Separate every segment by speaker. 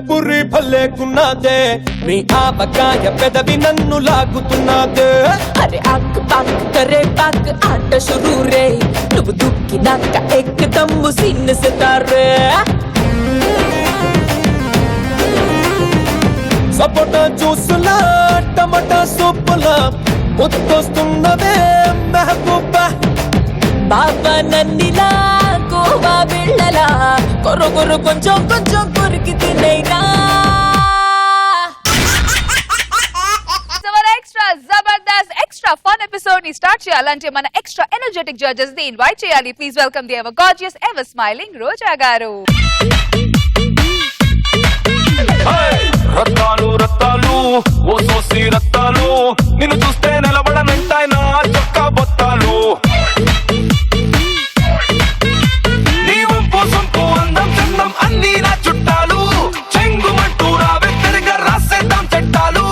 Speaker 1: పురి భలేకున్నదే నీ ఆవకాయ పెదవి నన్ను లాగుతున్నదే
Speaker 2: అరే ఆక్ పాక్ కరే పాక్ ఆట షురూ రే నువ్వు దుక్కినాక ఎక్కదమ్ము సిన్ సితారే
Speaker 1: సపోటా జ్యూసులా టమాటా సూపులా ముద్దొస్తున్నదే మెహబూబా
Speaker 2: బాబా నన్నిలా గోవా బిళ్ళలా కొర్ర కొర్ర కొంచెం కొంచెం కొరికి తినైనా
Speaker 3: జబర్దస్త్ ఎక్స్ట్రా ఫన్ ఎపిసోడ్ ని స్టార్ట్ చేయాలంటే మన ఎక్స్ట్రా ఎనర్జెటిక్ జడ్జెస్ ని ఇన్వైట్ చేయాలి. Please welcome the ever gorgeous ever smiling Roja garu.
Speaker 4: Rattalu Rattalu ఓ సోసి రత్తాలు నిన్ను చూస్తే నిలబడనంటాయి నా చొక్కా బొత్తాలు నీ వంపు సొంపు అందం చందం అన్ని నా చుట్టాలు చెంగుమంటూ రావే తిరిగా రాసేద్దాం చట్టాలు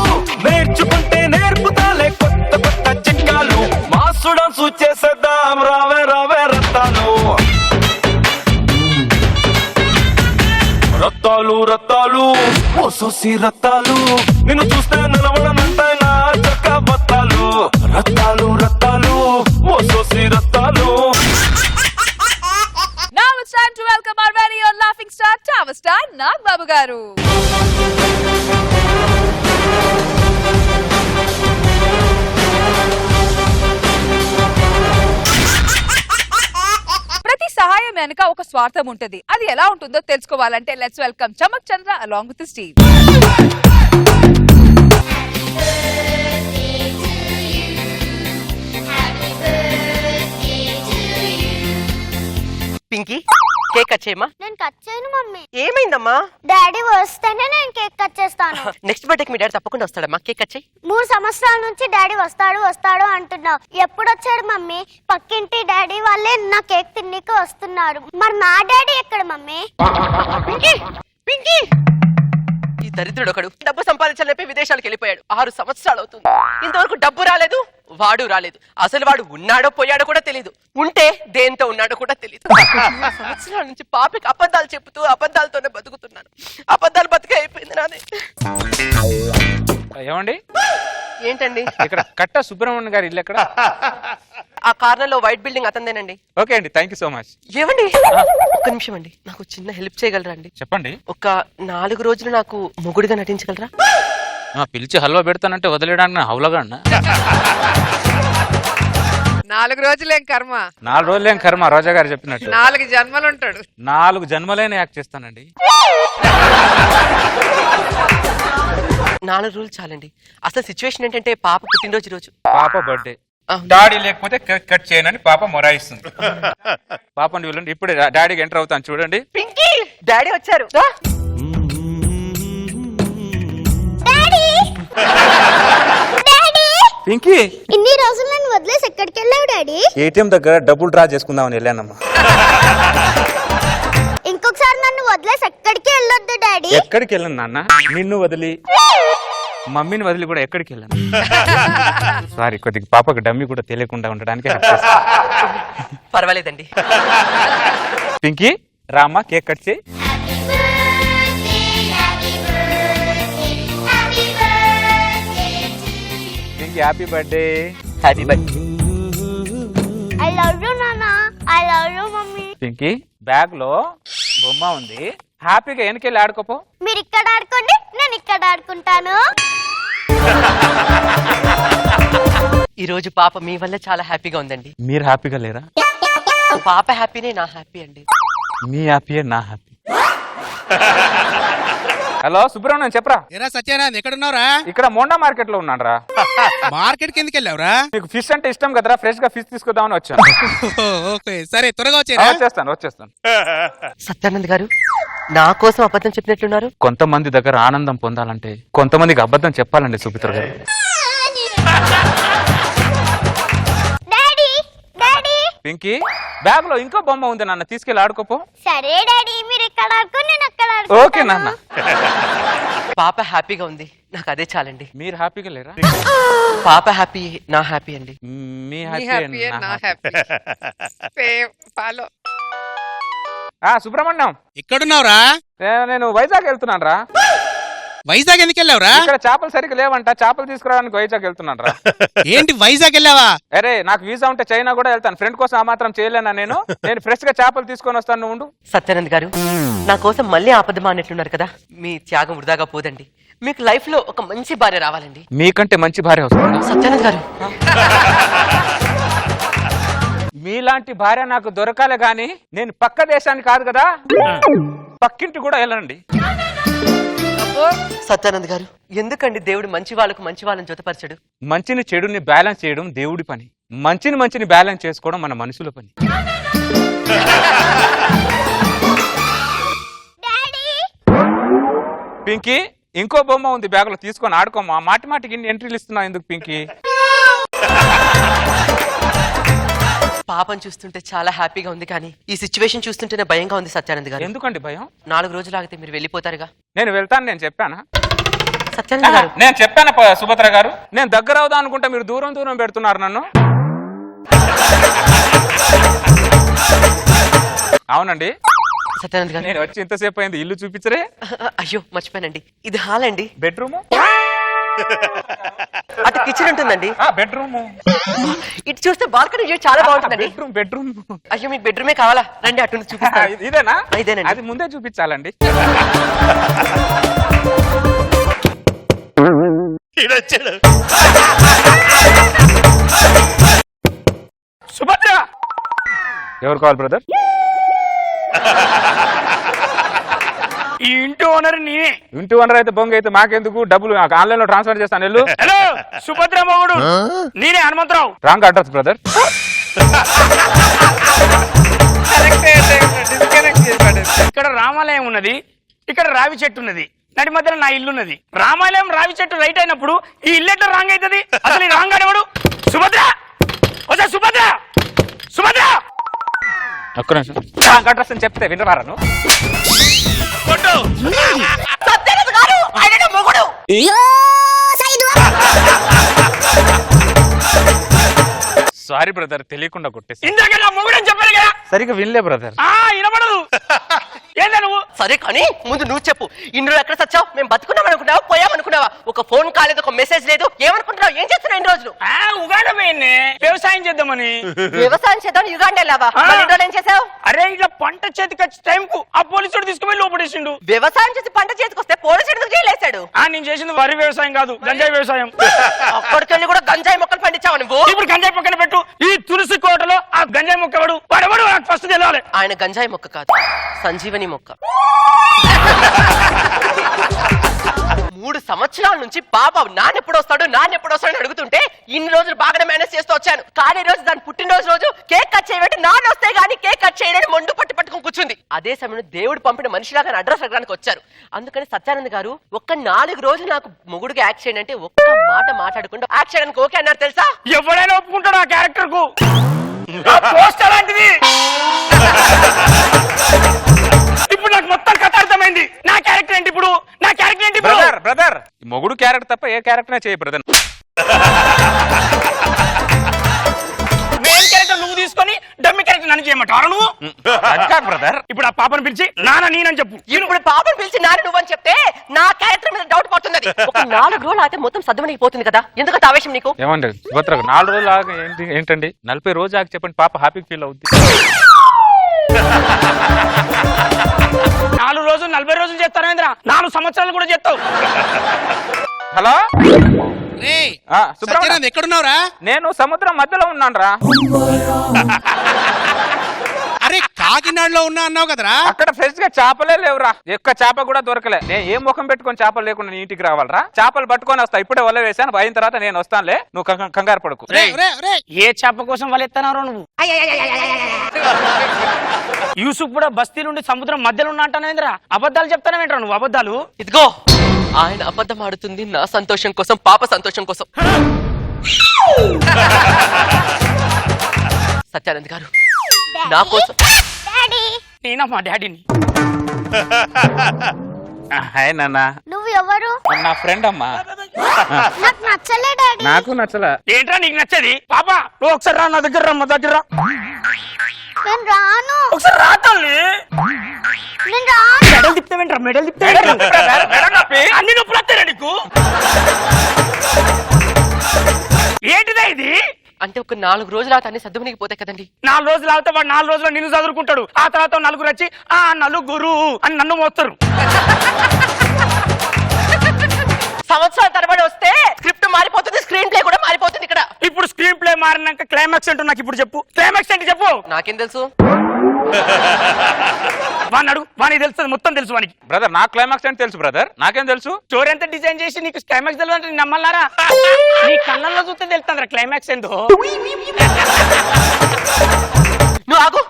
Speaker 4: నేర్చుకుంటే నేర్పుతాలే కొత్త కొత్త చిట్కాలు మాసు డాన్సు చేసేద్దాం రావే రావే రత్తాలు రత్తాలు రత్తాలు ఓ సోసి రత్తాలు నిన్ను చూస్తే నిలబడనంటాయి నా చక్క బత్తాలు రత్తాలు రత్తాలు ఓ సోసి Rattalu.
Speaker 3: Now it's time to welcome our very own laughing star Tower Star Nag Babu garu. ప్రతి సహాయం వెనుక ఒక స్వార్థం ఉంటది. అది ఎలా ఉంటుందో తెలుసుకోవాలంటే let's welcome Chammak Chandra along with Steve.
Speaker 5: Pinky cake cut చేయమా.
Speaker 6: నేను కట్ చేయను మమ్మీ.
Speaker 5: ఏమైందమ్మా?
Speaker 6: డాడీ వస్తేనే నేను కేక్ కట్ చేస్తాను.
Speaker 5: నెక్స్ట్ బర్త్డేకి మీ డాడీ తప్పకుండా వస్తాడమ్మా. కేక్ కట్ చేయి.
Speaker 6: 3 సంవత్సరాల నుంచి డాడీ వస్తాడు వస్తాడు అంటున్నావు. ఎప్పుడు వచ్చాడు మమ్మీ? పక్కింటి డాడీ వాళ్ళే నా కేక్ తిన్నికి వస్తున్నారు. మరి నా డాడీ ఎక్కడ మమ్మీ?
Speaker 5: పింకీ పింకీ ఈ దరిద్రుడు ఒకడు డబ్బు సంపాదించాలని విదేశాలకు వెళ్ళిపోయాడు. 6 సంవత్సరాలు అవుతుంది. ఇంతవరకు డబ్బు రాలేదు, వాడు రాలేదు. అసలు వాడు ఉన్నాడో పోయాడో కూడా తెలీదు. ఉంటే దేంతో ఉన్నాడో కూడా తెలీదు. 3 సంవత్సరాల నుంచి పాపకి అబద్ధాలు చెప్తూ అబద్ధాలతోనే బతుకుతున్నాను. అబద్ధాలు బతికే అయిపోయింది నాది.
Speaker 7: ఏమండి
Speaker 5: ఏంటండి?
Speaker 7: ఇక్కడ కట్ట సుబ్రహ్మణ్యం గారి ఇల్లు ఎక్కడ?
Speaker 5: ఆ కార్నర్ లో వైట్ బిల్డింగ్ అతందేనండి.
Speaker 7: ఓకే అండి, థ్యాంక్ యూ సో మచ్.
Speaker 5: ఏమండి ఒక్క నిమిషం అండి, నాకు చిన్న హెల్ప్ చేయగలరా అండి?
Speaker 7: చెప్పండి.
Speaker 5: ఒక 4 రోజులు నాకు మొగుడిగా నటించగలరా?
Speaker 7: పిలిచి హల్వా పెడతానంటే వదిలేయడానికి నా హౌలగా అన్న.
Speaker 8: 4 రోజులేం కర్మ,
Speaker 7: 4 రోజులేం కర్మ. రోజా గారు చెప్పినట్టు
Speaker 8: 4 జన్మలు ఉంటాడు.
Speaker 7: 4 జన్మలైన యాక్ట్ చేస్తానండి.
Speaker 5: 4 రోజులు చాలండి. అసలు సిచ్యువేషన్ ఏంటంటే పాప పుట్టినరోజు రోజు.
Speaker 7: పాప బర్త్డే. డాడీ లేకపోతే కేక్ కట్ చేయనని పాప మొరాయిస్తుంది. పాపని వీళ్ళండి ఇప్పుడే డాడీకి ఎంటర్ అవుతాను చూడండి.
Speaker 5: పింకీ డాడీ వచ్చారు.
Speaker 7: పింకీ
Speaker 6: ఇన్ని రోజులు నన్ను వదిలేసి ఎక్కడికి వెళ్ళావు డాడీ?
Speaker 7: ఏటీఎం దగ్గర డబ్బులు డ్రా చేసుకుందామని వెళ్ళానమ్మా.
Speaker 6: ఇంకొకసారి నన్ను వదిలేసి ఎక్కడికి వెళ్ళొద్దు డాడీ.
Speaker 7: ఎక్కడికి వెళ్ళను నాన్న, నిన్ను వదిలి మమ్మీని వదిలి కూడా ఎక్కడికి వెళ్ళాను. సారీ, కొద్దిగా పాపకు డమ్మీ కూడా తెలియకుండా ఉండడానికి.
Speaker 5: పర్వాలేదండి.
Speaker 7: పింకీ రామ్మా, కేక్ కట్ చేయి. Pinky happy birthday.
Speaker 5: Happy birthday.
Speaker 6: I love you నాన్న. I love you mummy.
Speaker 7: Pinky bag లో బొమ్మ ఉంది, హ్యాపీగా వెనకెళ్ళి ఆడుకోపో.
Speaker 6: మీరు ఇక్కడ ఆడుకోండి, నేను ఇక్కడ ఆడుకుంటాను.
Speaker 5: ఈ రోజు పాప మీ వల్ల చాలా హ్యాపీగా ఉందండి.
Speaker 7: మీరు హ్యాపీగా లేరా?
Speaker 5: పాప హ్యాపీనే నా హ్యాపీ అండి.
Speaker 7: మీ హ్యాపీ నా హ్యాపీ. హలో సుబ్రహ్మణ్యం, చెప్పరా.
Speaker 9: ఏరా సత్యానంద్ ఎక్కడున్నావురా?
Speaker 7: ఇక్కడ మోండా మార్కెట్ లో ఉన్నాను రా.
Speaker 9: మార్కెట్ కి ఎందుకు వెళ్ళావురా?
Speaker 7: నీకు ఫిష్ అంటే ఇష్టం కదరా, ఫ్రెష్ గా ఫిష్ తీసుకుందామని వచ్చాను.
Speaker 9: ఓకే సరే, త్వరగా వచ్చేరా.
Speaker 7: వచ్చేస్తాను.
Speaker 5: సత్యానంద్ గారు నా కోసం అబద్ధం చెప్పినట్లున్నారు.
Speaker 7: కొంతమంది దగ్గర ఆనందం పొందాలంటే కొంతమందికి అబద్ధం చెప్పాలండి సుపిత్ర గారు.
Speaker 6: డాడీ డాడీ
Speaker 7: పింకీ బ్యాగ్ లో ఇంకో బొమ్మ ఉంది నాన్న, తీసుకెళ్ళి ఆడుకోపో.
Speaker 6: సరే డాడీ, మీరు ఇక్కడ ఆడుకోండి, నేను అక్కడ ఆడుకుంటాను.
Speaker 7: ఓకే నాన్న.
Speaker 5: పాప హ్యాపీగా ఉంది, నాకు అదే చాలండి.
Speaker 7: మీరు హ్యాపీగా లేరా?
Speaker 5: పాప హ్యాపీ నా హ్యాపీ అండి.
Speaker 7: మీ
Speaker 8: హ్యాపీ
Speaker 7: హ్యాపీ
Speaker 8: నా హ్యాపీ. ఫాలో.
Speaker 7: సుబ్రహ్మణ్యం,
Speaker 9: ఎక్కడున్నావురా?
Speaker 7: నేను వైజాగ్ వెళ్తున్నాను రా.
Speaker 9: వైజాగ్ ఎందుకు వెళ్ళావురా?
Speaker 7: ఇక్కడ చేపలు సరిగ్గా లేవంట, చేపలు తీసుకురావడానికి వైజాగ్ వెళ్తున్నాను రా.
Speaker 9: ఏంటి వైజాగ్ వెళ్ళావా?
Speaker 7: అరే నాకు వీసా ఉంటే చైనా కూడా వెళ్తాను. ఫ్రెండ్ కోసం ఆ మాత్రం చేయలేనా నేను? నేను ఫ్రెష్ గా చేపలు తీసుకొని వస్తాను, నువ్వు ఉండు.
Speaker 5: సత్యానంద్ గారు, నా కోసం మళ్ళీ ఆపదమా అన్నట్లున్నారు కదా. మీ త్యాగం వృధాగా పోదండి. మీకు లైఫ్ లో ఒక మంచి భార్య రావాలండి.
Speaker 7: మీకంటే మంచి భార్య వస్తుంది.
Speaker 5: సత్యానంద్ గారు,
Speaker 7: మీలాంటి భార్య నాకు దొరకాలే గాని నేను పక్క దేశానికి కాదు కదా, పక్కింటి కూడా వెళ్ళండి.
Speaker 5: సత్యానంద్ గారు, ఎందుకండి దేవుడు మంచి వాళ్ళకు మంచి వాళ్ళని జతపరచడు?
Speaker 7: మంచిని చెడుని బ్యాలెన్స్ చేయడం దేవుడి పని, మంచిని బ్యాలెన్స్ చేసుకోవడం మన మనుషుల పని. పింకీ, ఇంకో బొమ్మ ఉంది బ్యాగులో, తీసుకొని ఆడుకోమా. మాటికి ఇన్ని ఎంట్రీలు ఇస్తున్నావు ఎందుకు పింకీ?
Speaker 5: పాపం చూస్తుంటే చాలా హ్యాపీగా ఉంది, కానీ ఈ సిచ్యువేషన్ చూస్తుంటేనే భయంగా ఉంది సత్యానంద్ గారు.
Speaker 7: ఎందుకండి భయం?
Speaker 5: 4 రోజులు ఆగితే మీరు వెళ్ళిపోతారుగా.
Speaker 7: నేను వెళ్తాను, నేను చెప్పానా?
Speaker 5: సత్యానంద్ గారు,
Speaker 7: నేను చెప్పాను సుభద్ర గారు. నేను దగ్గర అవుదా అనుకుంటా, మీరు దూరం పెడుతున్నారు నన్ను. అవునండి
Speaker 5: సత్యానంద్ గారు,
Speaker 7: నేను వచ్చి ఇంతసేపు అయింది, ఇల్లు చూపించరే?
Speaker 5: అయ్యో మర్చిపోయానండి, ఇది హాల్ అండి.
Speaker 7: బెడ్రూమ్,
Speaker 5: అటు కిచెన్ ఉంటుందండి.
Speaker 7: బెడ్రూమ్,
Speaker 5: ఇటు చూస్తే బాల్కనీ వ్యూ చాలా బాగుంటుందండి.
Speaker 7: బెడ్రూమ్.
Speaker 5: అయ్యో మీకు బెడ్రూమే కావాలా? రండి అటు నుంచి చూపిస్తాను.
Speaker 7: ఇదేనా?
Speaker 5: ఇదేనండి.
Speaker 7: అది ముందే చూపించాలండి. సుభద్ర, ఎవరు కావాలి బ్రదర్?
Speaker 10: ఈ ఇంటి ఓనర్ నేనే.
Speaker 7: ఇంటి ఓనర్ అయితే బొంగ అయితే మాకెందుకు? డబ్బులు ఆన్లైన్ లో ట్రాన్స్ఫర్ చేస్తాను. వెళ్ళు.
Speaker 10: హలో, సుభద్ర మొగుడు నేనే, హనుమంతరావు.
Speaker 7: Wrong address brother.
Speaker 10: ఇక్కడ రామాలయం ఉన్నది, ఇక్కడ రావి చెట్టు ఉన్నది, నడి మధ్యలో నా ఇల్లు ఉన్నది. రామాలయం రావి చెట్టు రైట్ అయినప్పుడు ఈ ఇల్లు ఎట్లా రాంగ్ అవుతుంది? అసలు ఈ రాంగ్ అనేవాడు సుభద్ర. ఓసా సుభద్ర, సుభద్ర
Speaker 7: ఒక్క నిమిషం. రాంగ్ అడ్రస్ అని చెప్తే వినవారా నువ్వు?
Speaker 5: సత్యానంద్ గారు, ఆయన నా మొగుడు.
Speaker 7: సారీ బ్రదర్, తెలియకుండా కొట్టేసి.
Speaker 10: ఇందాక నా మొగుడు అని చెప్పాను కదా.
Speaker 7: సరిగ్గా వినలే బ్రదర్.
Speaker 10: వినపడదు. ఏందా నువ్వు?
Speaker 5: సరే కానీ ముందు నువ్వు చెప్పు, ఇన్ని రోజులు ఎక్కడ చచ్చావు? మేము బతుకున్నాం అనుకున్నావా, పోయామనుకున్నావా? ఒక ఫోన్ కాలేదు, ఒక మెసేజ్ లేదు, ఏమనుకుంటున్నావు? ఏం చేస్తున్నావు ఇన్ని రోజులు?
Speaker 10: ఉగాండా పోయింది వ్యవసాయం చేద్దామని.
Speaker 5: వ్యవసాయం చేద్దాం యుగాండా వెళ్ళావా? ఏం చేసావు?
Speaker 10: అరే ఇట్లా పంట చేతికి వచ్చే టైం కు ఆ పోలీసుడు తీసుకుపోయి లోపడేసిండు.
Speaker 5: వ్యవసాయం చేసి పంట చేతికి వస్తే పోలీసుడు ఎందుకు జైలేశాడు?
Speaker 10: నేను చేసింది వరి వ్యవసాయం కాదు, గంజాయి వ్యవసాయం.
Speaker 5: అక్కడికెళ్ళి కూడా గంజాయి మొక్కలు పండించావు నువ్వు.
Speaker 10: ఇప్పుడు గంజాయి పక్కన పెట్టు, ఈ తులసి కోటలో ఆ గంజాయి మొక్క వాడు నాకు ఫస్ట్ తెలియాలి.
Speaker 5: ఆయన గంజాయి మొక్క కాదు, సంజీవని మొక్క. 3 సంవత్సరాల నుంచి బాబా నాన్నెప్పుడు వస్తాడు అడుగుతుంటే ఇన్ని రోజులు బాగానే మేనేజ్ చేస్తూ వచ్చాను. కానీ రోజు దాని పుట్టినరోజు రోజు కేక్ కట్ చేయబెట్టి నాన్న వస్తే గానీ కేక్ కట్ చేయడానికి మొండు పట్టుకొని కూర్చుంది. అదే సమయంలో దేవుడు పంపిన మనిషిలాగా అడ్రస్ అడగడానికి వచ్చారు. అందుకని సత్యానంద్ గారు ఒక్క 4 రోజులు నాకు మొగుడుగా యాక్ట్ చేయండి అంటే ఒక్క మాట మాట్లాడకుండా యాక్ట్ చేయడానికి ఓకే అన్నారు తెలుసా?
Speaker 10: ఎవరైనా ఒప్పుకుంటాడు ఆ క్యారెక్టర్ కు. పోస్ట్ అలాంటిది. ఇప్పుడు నాకు మొత్తం కథ అర్థమైంది. నా క్యారెక్టర్ ఏంటి ఇప్పుడు? నా క్యారెక్టర్ ఏంటి
Speaker 7: బ్రదర్? బ్రదర్ మొగుడు క్యారెక్టర్ తప్ప ఏ క్యారెక్టర్ చేయ బ్రదర్.
Speaker 10: మెయిన్ క్యారెక్టర్ నువ్వు తీసుకొని డమ్మి క్యారెక్టర్ నన్ను చేయమంటారు నువ్వు?
Speaker 7: బ్రదర్
Speaker 10: ఇప్పుడు ఆ పాపను పిలిచి నాన్న నేనని చెప్పు.
Speaker 5: ఇప్పుడు పాపను పిలిచి నాన్న నువ్వని చెప్తే నా క్యారెక్టర్ మీద డౌట్ పడుతుంది. ఒక 4 రోజులు అయితే మొత్తం సద్దుమణిగిపోతుంది కదా, ఎందుకంత ఆవేశం నీకు?
Speaker 7: ఏమండి సుభద్ర, 4 రోజులు ఆగి ఏంటండి? 40 రోజు ఆగి చెప్పండి, పాప హ్యాపీ ఫీల్ అవుద్ది.
Speaker 10: 4 రోజులు 40 రోజులు చేస్తారేంద్ర, 4 సంవత్సరాలు కూడా చేస్తావు.
Speaker 7: హలో
Speaker 9: రేయ్,
Speaker 7: సుబ్రహ్మణ్యం,
Speaker 9: సత్యానంద్ ఎక్కడున్నావురా?
Speaker 7: నేను సముద్రం మధ్యలో ఉన్నాను రా.
Speaker 9: అరే కాకినాడలో ఉన్నా అన్నావు కదరా?
Speaker 7: అక్కడ ఫ్రెష్ గా చేపలే లేవురా, ఒక్క చేప కూడా దొరకలే. నేను ఏ ముఖం పెట్టుకొని చేపలు లేకుండా నీ ఇంటికి రావాలరా? చేపలు పట్టుకొని వస్తా, ఇప్పుడే వల వేసాను, అయిన తర్వాత నేను వస్తానులే, నువ్వు కంగారు పడుకు.
Speaker 10: ఏ చేప కోసం వాళ్ళు ఎత్తనారో నువ్వు? యూసుఫ్ కూడా బస్తీ నుండి సముద్రం మధ్యలో ఉన్నా అంటానేంద్రా, అబద్ధాలు చెప్తానేంట్రా నువ్వు? అబద్ధాలు.
Speaker 5: ఇదిగో ఆయన అబద్ధం ఆడుతుంది నా సంతోషం కోసం, పాప సంతోషం కోసం. సత్యానంద్ గారు నా కోసం.
Speaker 10: నేనా మా డాడీని?
Speaker 7: హాయ్ నాన్న.
Speaker 6: నువ్వు ఎవరు?
Speaker 7: నా ఫ్రెండ్ అమ్మా.
Speaker 6: నాకు నచ్చలే డాడీ.
Speaker 7: నాకు నచ్చలే.
Speaker 10: ఏంట్రా నీకు నచ్చది? పాప నువ్వు ఒకసారి రా, నా దగ్గర రా, మా దగ్గర రా.
Speaker 6: నేను రాను.
Speaker 10: ఒకసారి రాతల్లి
Speaker 6: నేను రాను.
Speaker 10: మెడల్ తిప్పుతావేంట్రా మెడల్ అన్ని నొప్పులు వస్తారా నీకు ఏంటిదా ఇది
Speaker 5: అంటే ఒక 4 రోజులు అతన్ని సర్దుమనికి పోతాయి కదండి.
Speaker 10: 4 రోజులు అవుతా వాడు 4 రోజులు నిన్ను చదువుకుంటాడు. ఆ తర్వాత నలుగురు వచ్చి ఆ నలుగురు అని నన్ను మోస్తారు.
Speaker 5: సంవత్సరాల తరబడి వస్తే స్క్రిప్ట్ మారిపోతుంది, స్క్రీన్ ప్లే కూడా మారిపోతుంది ఇక్కడ.
Speaker 10: ఇప్పుడు స్క్రీన్ ప్లే మారినాక క్లైమాక్స్ ఏంటో నాకు ఇప్పుడు చెప్పు. క్లైమాక్స్ ఏంటి చెప్పు.
Speaker 5: నాకేం తెలుసు?
Speaker 10: వాడిని అడుగు, వానికి తెలుస్తుంది, మొత్తం తెలుసు వానికి.
Speaker 7: బ్రదర్ నా క్లైమాక్స్ అంటే తెలుసు బ్రదర్, నాకేం తెలుసు?
Speaker 10: స్టోరీ ఎంత డిజైన్ చేసి నీకు క్లైమాక్స్ తెలియదు అంటే నమ్మల్లారా? నీ కళ్ళల్లో చూస్తే తెలుస్తుంది క్లైమాక్స్ ఏందో.
Speaker 5: నువ్వు ఆగు.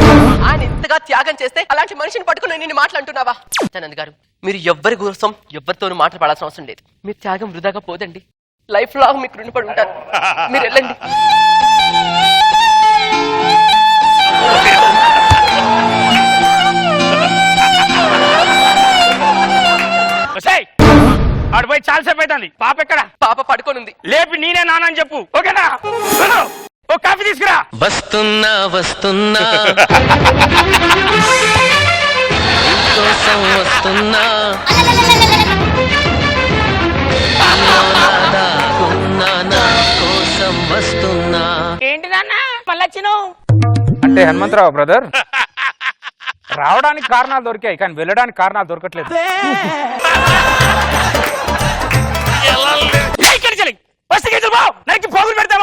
Speaker 5: ఆయన ఇంతగా త్యాగం చేస్తే అలాంటి మనిషిని పట్టుకుని నేను మాట్లాడుతున్నావా? సత్యానంద్ గారు, మీరు ఎవ్వరి కోసం ఎవరితోనూ మాట్లాడాల్సిన అవసరం లేదు. మీ త్యాగం వృధాగా పోదండి. లైఫ్ లాంగ్ మీకు రుణపడి ఉంటారు. మీరు వెళ్ళండి.
Speaker 10: ఆడు పోయి చాలాసేపు అవుతుంది. పాప ఎక్కడ?
Speaker 5: పాప పడుకోనుంది.
Speaker 10: లేపి నేనే నాన్న అని చెప్పు. ఓకేనా? ఓ కాఫీ తీసుకురా.
Speaker 11: వస్తున్నా వస్తున్నా కోసం వస్తున్నా కోసం వస్తున్నా.
Speaker 10: ఏంటి నాన్న మళ్ళీ వచ్చినావు?
Speaker 7: అంటే హనుమంతరావు బ్రదర్ రావడానికి కారణాలు దొరికాయి కానీ వెళ్ళడానికి కారణాలు దొరకట్లేదు.
Speaker 10: పోగులు పెడతా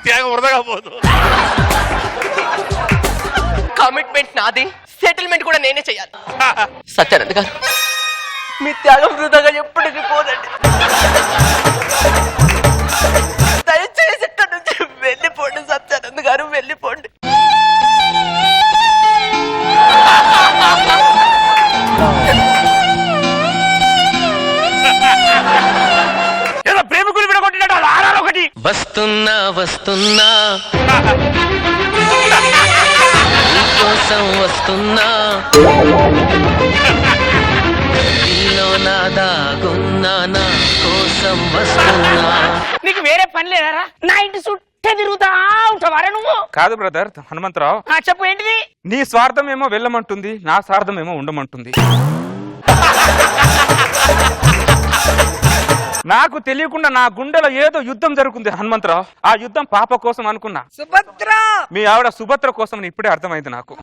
Speaker 9: త్యాగం వృధాగా పోదు.
Speaker 5: కమిట్మెంట్ నాది, సెటిల్మెంట్ కూడా నేనే చేయాలి. సత్యానంద్ గారు, మీ త్యాగం వృధాగా ఎప్పటికీ పోదండి. దయచేసి ఇక్కడ నుంచి వెళ్ళిపోండి. సత్యానంద్ గారు వెళ్ళిపోండి.
Speaker 10: ఏదో ప్రేమికులు విడగొట్టినట్టు అది ఆడాలి ఒకటి.
Speaker 11: వస్తున్నా వస్తున్నా కోసం వస్తున్నా దాగున్నా నా కోసం వస్తున్నా.
Speaker 10: నీకు వేరే పని లేదారా? నా ఇంటి చుట్టే తిరుగుతా ఉంటావారా నువ్వు?
Speaker 7: కాదు బ్రదర్ హనుమంతరావు,
Speaker 10: చెప్పు ఏంటిది?
Speaker 7: నీ స్వార్థం ఏమో వెళ్ళమంటుంది, నా స్వార్థం ఏమో ఉండమంటుంది. నాకు తెలియకుండా నా గుండెలో ఏదో యుద్ధం జరుగుతుంది హనుమంతరావు. ఆ యుద్ధం పాప కోసం అనుకున్నా.
Speaker 8: సుభద్ర
Speaker 7: మీ ఆవిడ సుభద్ర కోసం ఇప్పుడే అర్థమైంది నాకు.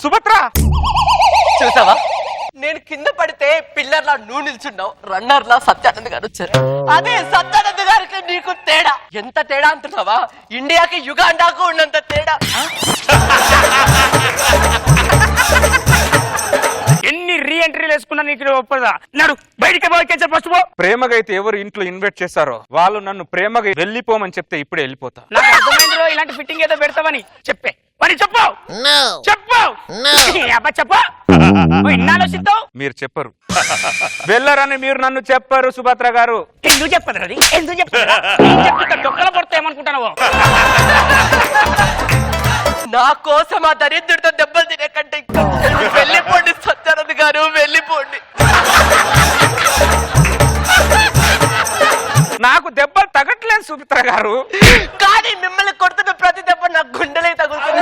Speaker 7: సుభద్ర
Speaker 5: చూసావా, నేను కింద పడితే పిల్లర్లా నువ్వు నిల్చున్నావు, రన్నర్లా సత్యానంద్ గారు వచ్చారు. అదే సత్యానంద్ గారికి నీకు తేడా. ఎంత తేడా అంటున్నావా? ఇండియాకి యుగాండాకు ఉన్నంత తేడా.
Speaker 10: ఎన్ని రీ ఎంట్రీలు వేసుకున్నా నీకు ఒప్పదా? నడు బయటికి పోయి ఫస్ట్ పో.
Speaker 7: ప్రేమగా అయితే ఎవరు ఇంట్లో ఇన్వైట్ చేశారో వాళ్ళు నన్ను ప్రేమగా వెళ్ళిపోమని చెప్తే ఇప్పుడే వెళ్ళిపోతా.
Speaker 10: నాకు అర్థమైందిరో ఇలాంటి ఫిట్టింగ్ ఏదో పెడతావని. చెప్పే మరి చెప్పు చెప్పు అబ్బా చెప్పు. ఇన్నాలోచిస్తావు
Speaker 7: మీరు చెప్పరు. వెళ్ళరని మీరు నన్ను చెప్పరు సుభద్ర గారు.
Speaker 10: ఎందుకు చెప్పదు అది? ఎందుకు చెప్తా? డొక్కల పడితే ఏమనుకుంటున్నావు?
Speaker 5: నా కోసం ఆ దరిద్రుడితో దెబ్బలు తినే కంటే వెళ్ళిపోండి సత్యానంద్ గారు, వెళ్ళిపోండి.
Speaker 7: నాకు దెబ్బలు తగట్లేదు సుమిత్ర గారు,
Speaker 5: కానీ మిమ్మల్ని కొడుతున్న ప్రతి దెబ్బ నా గుండెలే తగులుతుంది.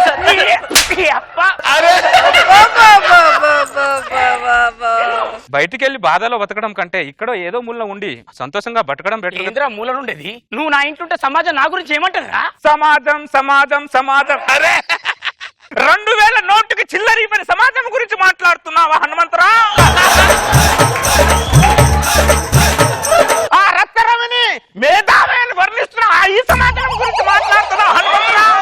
Speaker 7: బయటికి వెళ్ళి బాధలో బతకడం కంటే ఇక్కడ ఏదో మూల ఉండి సంతోషంగా బతకడం బెటర్.
Speaker 10: ఏంద్రా మూల ఉండేది? నువ్వు నా ఇంటుంటే సమాజం నా గురించి ఏమంటారా?
Speaker 7: సమాజం సమాజం సమాజం. అరే 2000 నోటుకి చిల్లరిపోయిన సమాజం గురించి మాట్లాడుతున్నావా హనుమంతరావు? ఆ రత్నరమణి మేధావిని వర్ణిస్తున్నా ఈ సమాజం గురించి మాట్లాడుతున్నావు హనుమంతరావు?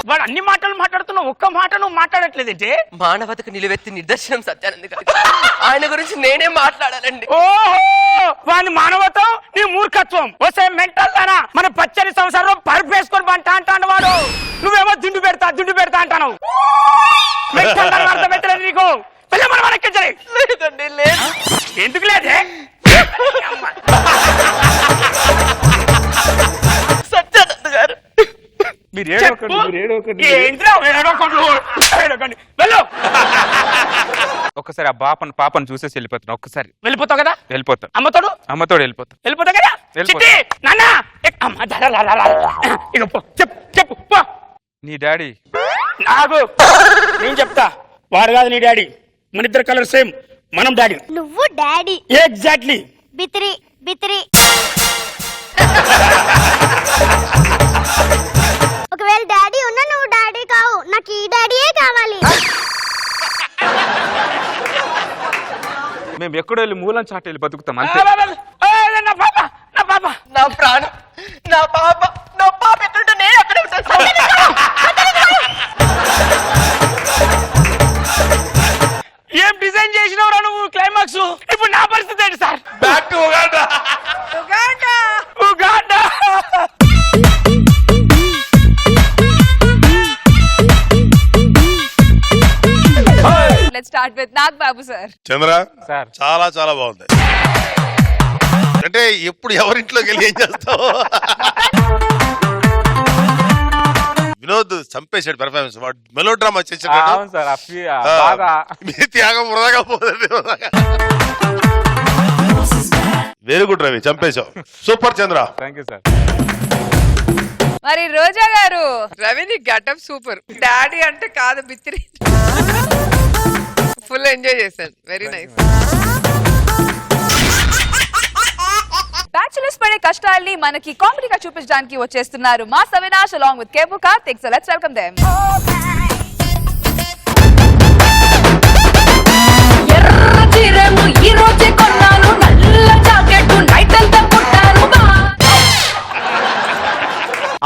Speaker 10: వాడు అన్ని మాటలు మాట్లాడుతున్నావు, ఒక్క మాట నువ్వు మాట్లాడట్లేదంటే.
Speaker 5: మానవతకు నిలువెత్తి నిదర్శనం సత్యానంద్ గారు. ఆయన గురించి నేనే మాట్లాడాలండి.
Speaker 10: ఓహో, వాని మానవత్వం నీ మూర్ఖత్వం. వస్తే మెంటల్ దానా? మన పచ్చని సంవత్సరంలో పరుపు వేసుకొని పంట అంటాను వాడు. నువ్వేమో దిండు పెడతా అంటాను. మెంటల్ దాని అర్థం పెట్టలేదు నీకు. మన మనకెచ్చలే
Speaker 5: లేదండి, లేదు.
Speaker 10: ఎందుకు లేదే?
Speaker 5: సత్యానంద్ గారు,
Speaker 7: మీరు మీరు ఏడవకండి, మీరు ఏడవకండి.
Speaker 10: ఏంట్రా ఏడవకండి, ఏడవకండి. వెళ్ళు.
Speaker 7: ఒక్కసారి ఆ పాపను చూసేసి వెళ్ళిపోతాను. ఒక్కసారి
Speaker 10: వెళ్ళిపోతావు కదా?
Speaker 7: వెళ్ళిపోతాను.
Speaker 10: అమ్మతోడు
Speaker 7: అమ్మతోడు వెళ్ళిపోతాను.
Speaker 10: వెళ్ళిపోతావు కదా?
Speaker 7: వెళ్ళిపోతా.
Speaker 10: చిట్టి, నాన్న అమ్మ ఇక పో, చెప్పు పో.
Speaker 7: నీ డాడీ
Speaker 10: నాకు నేను చెప్తా. వాడు కాదు నీ డాడీ, మన ఇద్దరు కలర్ సేమ్, మనం డాడీ.
Speaker 6: నువ్వు డాడీ
Speaker 10: ఎగ్జాక్ట్లీ.
Speaker 6: బిత్రి బిత్రి. ఒకవేళ డాడీ ఉన్నా నువ్వు డాడీ కావు, నాకు ఈ డాడీయే కావాలి.
Speaker 7: మేము ఎక్కడో వెళ్ళి మూలం చాట వెళ్ళి బతుకుతాం అంతే.
Speaker 10: నా పాప, నా పాప,
Speaker 5: నా ప్రాణం, నా పాప ఎక్కడుంటే నేను అక్కడే ఉంటాను.
Speaker 10: ఏం డిజైన్ చేసినవరా నువ్వు క్లైమాక్స్? ఇప్పుడు నా పరిస్థితి ఏంటి sir?
Speaker 9: Back to Uganda.
Speaker 10: Uganda.
Speaker 3: Let's start with Nag Babu sir.
Speaker 9: Chandra
Speaker 7: sir.
Speaker 9: చాలా చాలా బాగుంది. అంటే ఎప్పుడు ఎవరింట్లోకి వెళ్ళి ఏం చేస్తావు? వినోద్ చంపేశాడు పెర్ఫార్మెన్స్. వాడు మెలో డ్రామా చేసాడు.
Speaker 7: అవును సార్. బాగా
Speaker 9: మీ త్యాగం వృధాగా పోతుంది. వెరీ గుడ్ రవి, చంపేశావు. Super Chandra.
Speaker 7: Thank you sir.
Speaker 3: మరి రోజా గారు,
Speaker 8: రవిని గెటప్ సూపర్. డాడీ అంటే కాదు బిత్తిరి. ఫుల్ ఎంజాయ్ చేశాను. Very nice.
Speaker 3: బ్యాచులర్స్ పడే కష్టాల్ని మనకి కామెడీగా చూపించడానికి వచ్చేస్తున్నారు mass Avinash along with Kevvu Karthik. So let's welcome them.
Speaker 2: ఎర్ర చీరేమో ఈ రోజే కొన్నాను, నల్ల జాకెట్ నైట్ అంతా కొట్టాను.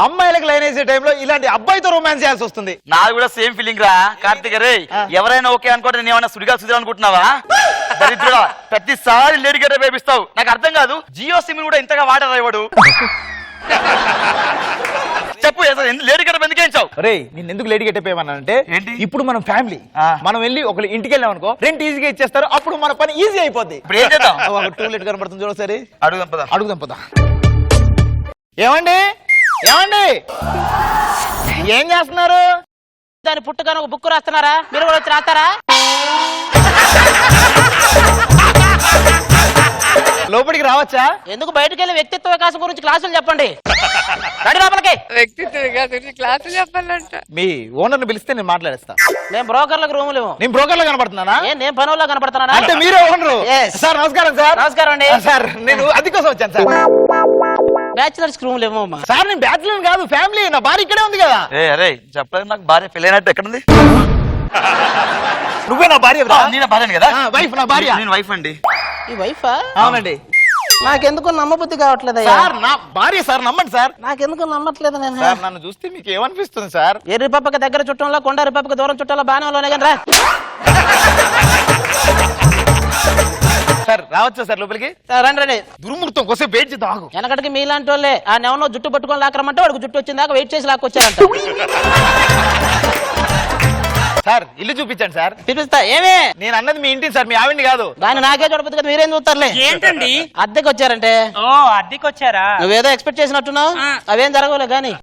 Speaker 12: అమ్మాయిలకు లైన్ వేసే టైంలో ఇలాంటి అబ్బాయితో రొమాన్స్ చేయాల్సి వస్తుంది.
Speaker 13: నాది కూడా సేమ్ ఫీలింగ్ రా కార్తీక్ రే. ఎవరైనా ఓకే అనుకుంటే నేను ఏమన్నా సుడిగా సుడిగా అనుకుంటున్నావా? దరిద్రుడా, ప్రతిసారి లేడీ గడ్డ వేపిస్తావు. నాకు అర్థం కాదు, జియో సిమ్ కూడా ఇంతగా వాడరా ఇవాడు. చెప్పు లేడీ గడ్డ ఎందుకేంచావు?
Speaker 12: రే నిన్ను ఎందుకు లేడీ గెట్టపోయామన్నానంటే, ఇప్పుడు మనం ఫ్యామిలీ, మనం వెళ్ళి ఒకళ్ళు ఇంటికి వెళ్ళాం అనుకో, రెంట్ ఈజీగా ఇచ్చేస్తారు. అప్పుడు మన పని ఈజీ అయిపోద్ది.
Speaker 13: ఇప్పుడు ఏం చేద్దాం?
Speaker 12: టూలెట్ కనబడుతుంది చూడసారి.
Speaker 13: అడుగుదాం పద.
Speaker 12: ఏమండి ఏమండి ఏం చేస్తున్నారు?
Speaker 5: దాని పుట్టుకను ఒక బుక్ రాస్తున్నారా? మీరు కూడా వచ్చి రాస్తారా?
Speaker 12: లోపలికి రావచ్చా?
Speaker 5: ఎందుకు బయటకు వెళ్ళి వ్యక్తిత్వ వికాసం గురించి క్లాసులు చెప్పండి. రండి లోపలికి.
Speaker 8: వ్యక్తిత్వ వికాసం క్లాసులు చెప్పాలంట.
Speaker 12: మీ ఓనర్ని పిలిస్తే నేను మాట్లాడేస్తా.
Speaker 5: మేము బ్రోకర్లకు రూమ్ లేవు.
Speaker 12: నేను బ్రోకర్ లో కనబడుతున్నానా?
Speaker 5: నేను పనుల్లో కనపడుతున్నానా?
Speaker 12: అంటే మీరే ఓనరు? సార్ నమస్కారం. సార్
Speaker 5: నమస్కారం అండి.
Speaker 12: సార్ నేను అది కోసం వచ్చాను సార్.
Speaker 5: బ్యాచులర్స్ రూమ్ లేవు
Speaker 12: సార్. నేను బ్యాచులర్ కాదు, ఫ్యామిలీ. నా భార్య ఇక్కడే ఉంది కదా.
Speaker 13: అరే చెప్పలేదు నాకు భార్య పెళ్ళైనట్టు. ఎక్కడుంది?
Speaker 12: నువ్వే నా భార్య?
Speaker 13: నేను భార్యను కదా.
Speaker 12: వైఫ్. నా భార్య.
Speaker 13: నేను వైఫ్ అండి.
Speaker 5: ఈ వైఫా?
Speaker 12: అవునండి.
Speaker 5: నాకెందుకు నమ్మబుద్ధి కావట్లేదు
Speaker 12: సార్. నా భార్య సార్, నమ్మండి సార్.
Speaker 5: నాకెందుకు నమ్మట్లేదు నేను.
Speaker 12: సార్ నన్ను చూస్తే మీకు ఏమనిపిస్తుంది సార్?
Speaker 5: ఎర్రి పప్పకి దగ్గర చుట్టంలో, కొండ రిపప్పకి దూరం చుట్టంలో బాగానే ఉన్నానే కానీ రా.
Speaker 12: సార్ రావచ్చా సార్ లోపలికి?
Speaker 5: రండి రండి.
Speaker 12: దుర్ముహూర్తం కోసం వెయిట్ చేద్దాం. ఆగు.
Speaker 5: వెనకటికి మీలాంటి వాళ్ళే ఆ నెవనో జుట్టు పట్టుకొని లాక్కరమంటే వాడికి జుట్టు వచ్చిన దాకా వెయిట్ చేసి లాక్కొచ్చారంట.
Speaker 12: సార్ ఇల్లు చూపించండి సార్.
Speaker 5: చూపిస్తా. ఏమే
Speaker 12: నేను అన్నది మీ ఇంటిని సార్, మీ ఆవిడ్ని కాదు.
Speaker 5: దాన్ని నాకే చూడపోతుంది కదా, మీరేం చూస్తారులే.
Speaker 10: ఏంటండి?
Speaker 5: అద్దెకి వచ్చారంటే.
Speaker 10: ఓ అద్దెకి వచ్చారా?
Speaker 5: నువ్వేదో ఎక్స్పెక్ట్ చేసినట్టున్నావు. అవేం జరగవులే గాని.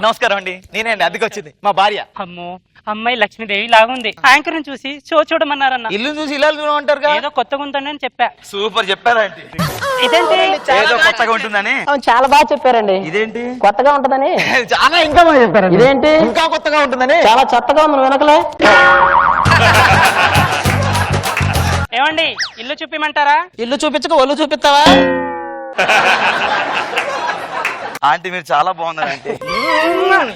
Speaker 12: నమస్కారం అండి. నేనే అండి అద్దెకి వచ్చింది, మా భార్య.
Speaker 10: అమ్మో, అమ్మాయి లక్ష్మీదేవి లాగుంది. యాంకర్ చూసి షో చూడమన్నారన్న.
Speaker 12: ఇల్లు చూసి ఇలా చూడమంటారు.
Speaker 10: ఏదో కొత్తగా ఉందని చెప్పా.
Speaker 13: సూపర్ చెప్పారండి.
Speaker 10: ఇదేంటి
Speaker 13: ఏదో కొత్తగా ఉంటుందని.
Speaker 5: చాలా బాగా చెప్పారండి.
Speaker 13: ఇదేంటి
Speaker 5: కొత్తగా ఉంటదని.
Speaker 12: చాలా ఇంకా బాగా చెప్పారు.
Speaker 5: ఇదేంటి
Speaker 12: ఇంకా కొత్తగా ఉంటుందని.
Speaker 5: చాలా చెత్తగా ఉంది వెనకలే.
Speaker 10: ఏమండి ఇల్లు చూపిమంటారా?
Speaker 5: ఇల్లు చూపించక ఒళ్ళు చూపిస్తావా?
Speaker 13: ఆంటీ మీరు చాలా బాగున్నారంటే.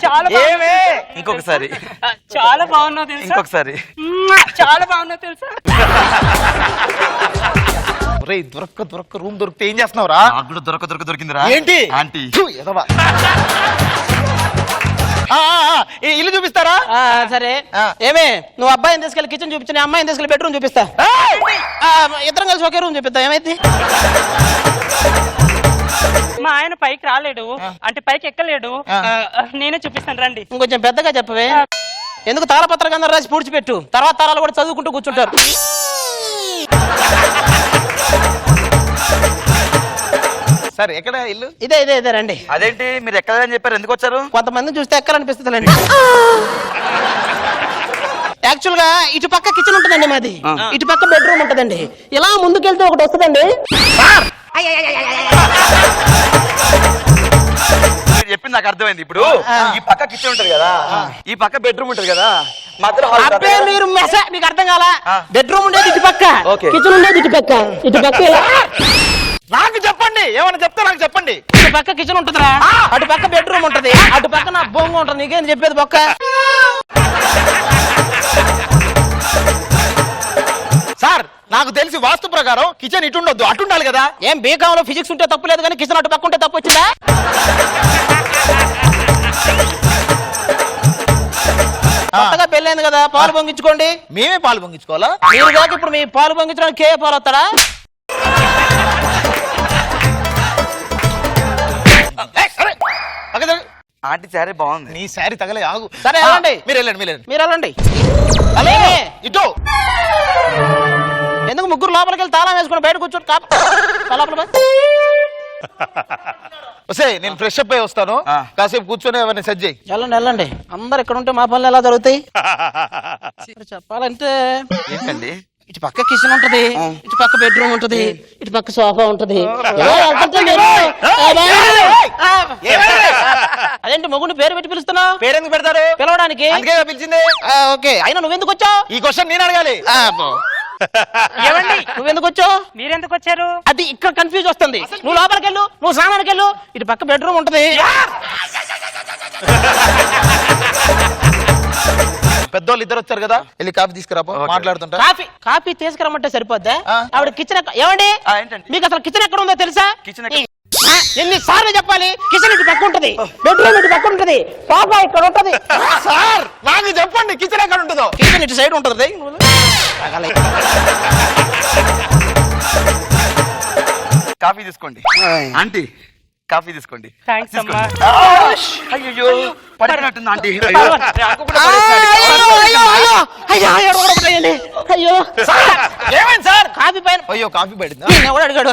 Speaker 10: చాలా
Speaker 12: ఏమే?
Speaker 13: ఇంకొకసారి.
Speaker 10: చాలా బాగున్నావు తెలుసా?
Speaker 13: ఇంకొకసారి.
Speaker 10: చాలా బాగున్నావు తెలుసా?
Speaker 12: దొరక్క రూమ్ దొరికితే ఏం చేస్తున్నావురా?
Speaker 13: నాకు కూడా దొరికిందిరా.
Speaker 12: ఏంటి?
Speaker 13: ఆంటీ.
Speaker 12: ఇల్లు చూపిస్తారా?
Speaker 5: సరే. ఏమే నువ్వు అబ్బాయిని తీసుకెళ్లి కిచెన్ చూపించిన, అమ్మాయిని తీసుకెళ్లి బెడ్రూమ్ చూపిస్తా. ఇద్దరం కలిసి ఒకే రూమ్ చూపిస్తా. ఏమైంది?
Speaker 10: మా ఆయన పైకి రాలేడు, అంటే పైకి ఎక్కలేడు. నేనే చూపిస్తాను రండి.
Speaker 5: ఇంకొంచెం పెద్దగా చెప్పవే. ఎందుకు తాళపత్ర గంధం రాసి పూడ్చిపెట్టు, తర్వాత తరాలు కూడా చదువుకుంటూ కూర్చుంటారు.
Speaker 12: సార్ ఎక్కడ ఇల్లు?
Speaker 13: ఇదే రండి. అదేంటి మీరు ఎక్కదని చెప్పారు, ఎందుకు వచ్చారు? కొంతమందిని చూస్తే ఎక్కాలనిపిస్తుందండి. యాక్చువల్ గా ఇటు పక్క కిచెన్ ఉంటుందండి మాది, ఇటు పక్క బెడ్రూమ్ ఉంటుందండి. ఇలా ముందుకెళ్తే ఒకటి వస్తుందండి. చెప్పింది నాకు అర్థమైంది. ఇప్పుడు ఈ పక్క కిచెన్ ఉంటది కదా, ఈ పక్క బెడ్రూమ్ ఉంటది కదా, మధ్యలో మీరు మీకు అర్థం కాలా? బెడ్రూమ్ ఉండేది ఇటు పక్క, కిచెన్ ఉండేది ఇటు పక్క. ఇటు పక్క నాకు చెప్పండి, ఏమన్నా చెప్తా నాకు చెప్పండి. ఇటు పక్క కిచెన్ ఉంటుందిరా, అటు పక్క బెడ్రూమ్ ఉంటది, అటు పక్క నా బొంగ ఉంటది. నీకేం చెప్పేది పక్క?
Speaker 12: సార్ నాకు తెలిసి వాస్తు ప్రకారం కిచెన్ ఇటు ఉండొద్దు, అటు ఉండాలి కదా.
Speaker 13: ఏం బీకాంలో ఫిజిక్స్ ఉంటే తప్పు లేదు కానీ కిచెన్ అటు పక్క ఉంటే తప్పు వచ్చిందా? కొత్తగా పెళ్ళైంది కదా, పాలు పొంగించుకోండి.
Speaker 12: మేమే పాలు పొంగించుకోవాలా?
Speaker 13: మీరు కాక ఇప్పుడు మీ పాలు పొంగించడానికి కే పాలు వస్తాడా? ఆంటీ శారీ బాగుంది.
Speaker 12: నీ శారీ తగలే, ఆగు.
Speaker 13: సరే వెళ్ళండి,
Speaker 12: మీరు వెళ్ళండి.
Speaker 13: మీరు వెళ్ళండి.
Speaker 12: ఇటు
Speaker 13: ఎందుకు ముగ్గురు లోపలికి వెళ్ళి తాళం వేసుకుని బయట కూర్చొని
Speaker 12: వస్తే నేను ఫ్రెష్ అప్ అయి వస్తాను, కాసేపు కూర్చొని ఎవరిని సెట్ చేయి.
Speaker 13: వెళ్ళండి. అందరు ఇక్కడ ఉంటే మా పనులు ఎలా జరుగుతాయి? చెప్పాలంటే
Speaker 12: ఏంటండి,
Speaker 13: ఇటు పక్క కిచెన్ ఉంటది, ఇటు పక్క బెడ్రూమ్ ఉంటది, ఇటు పక్క సోఫా ఉంటది. అదేంటి మొగుడిని పేరు పెట్టి పిలుస్తున్నావు?
Speaker 12: పేరెందుకు పెడతారు?
Speaker 13: పిలవడానికి.
Speaker 12: అందుకే పిలిచింది.
Speaker 13: ఓకే, అయినా నువ్వెందుకు వచ్చావు?
Speaker 12: ఈ క్వశ్చన్ నేను అడగాలి.
Speaker 13: నువ్వెందుకు వచ్చావు? మీరెందుకు వచ్చారు? అది ఇక్కడ కన్ఫ్యూజ్ వస్తుంది. నువ్వు లోపలికి వెళ్ళు, నువ్వు స్నానానికి వెళ్ళు, ఇటు పక్క బెడ్రూమ్ ఉంటది.
Speaker 12: పెద్దోళ్ళు ఇద్దరు వచ్చారు కదా, వెళ్ళి కాఫీ తీసుకురాపో, మాట్లాడుతుంటా.
Speaker 13: కాఫీ తీసుకురమ్మంటే సరిపోద్దా? ఆవిడ కిచెన్ ఏమండి మీకు అసలు కిచెన్ ఎక్కడ ఉందో తెలుసా? ఎన్నిసార్లు చెప్పాలి? కిచెన్ ఇటు పక్క ఉంటది, బెడ్రూమ్ ఇటు పక్క ఉంటది, సోఫా ఇక్కడ ఉంటది.
Speaker 12: సార్ నాకు చెప్పండి, కిచెన్ ఎక్కడ ఉంటుందో?
Speaker 13: కిచెన్ ఇటు సైడ్ ఉంటది.
Speaker 12: కాఫీ తీసుకోండి ఆంటీ, కాఫీ తీసుకోండి.
Speaker 13: అయ్యో పడినట్టుంది ఆంటీ. అయ్యో
Speaker 12: ఏమైంది సార్?
Speaker 13: కాఫీ పైన.
Speaker 12: అయ్యో కాఫీ పడిందా?
Speaker 13: ఎవడు అడిగాడు?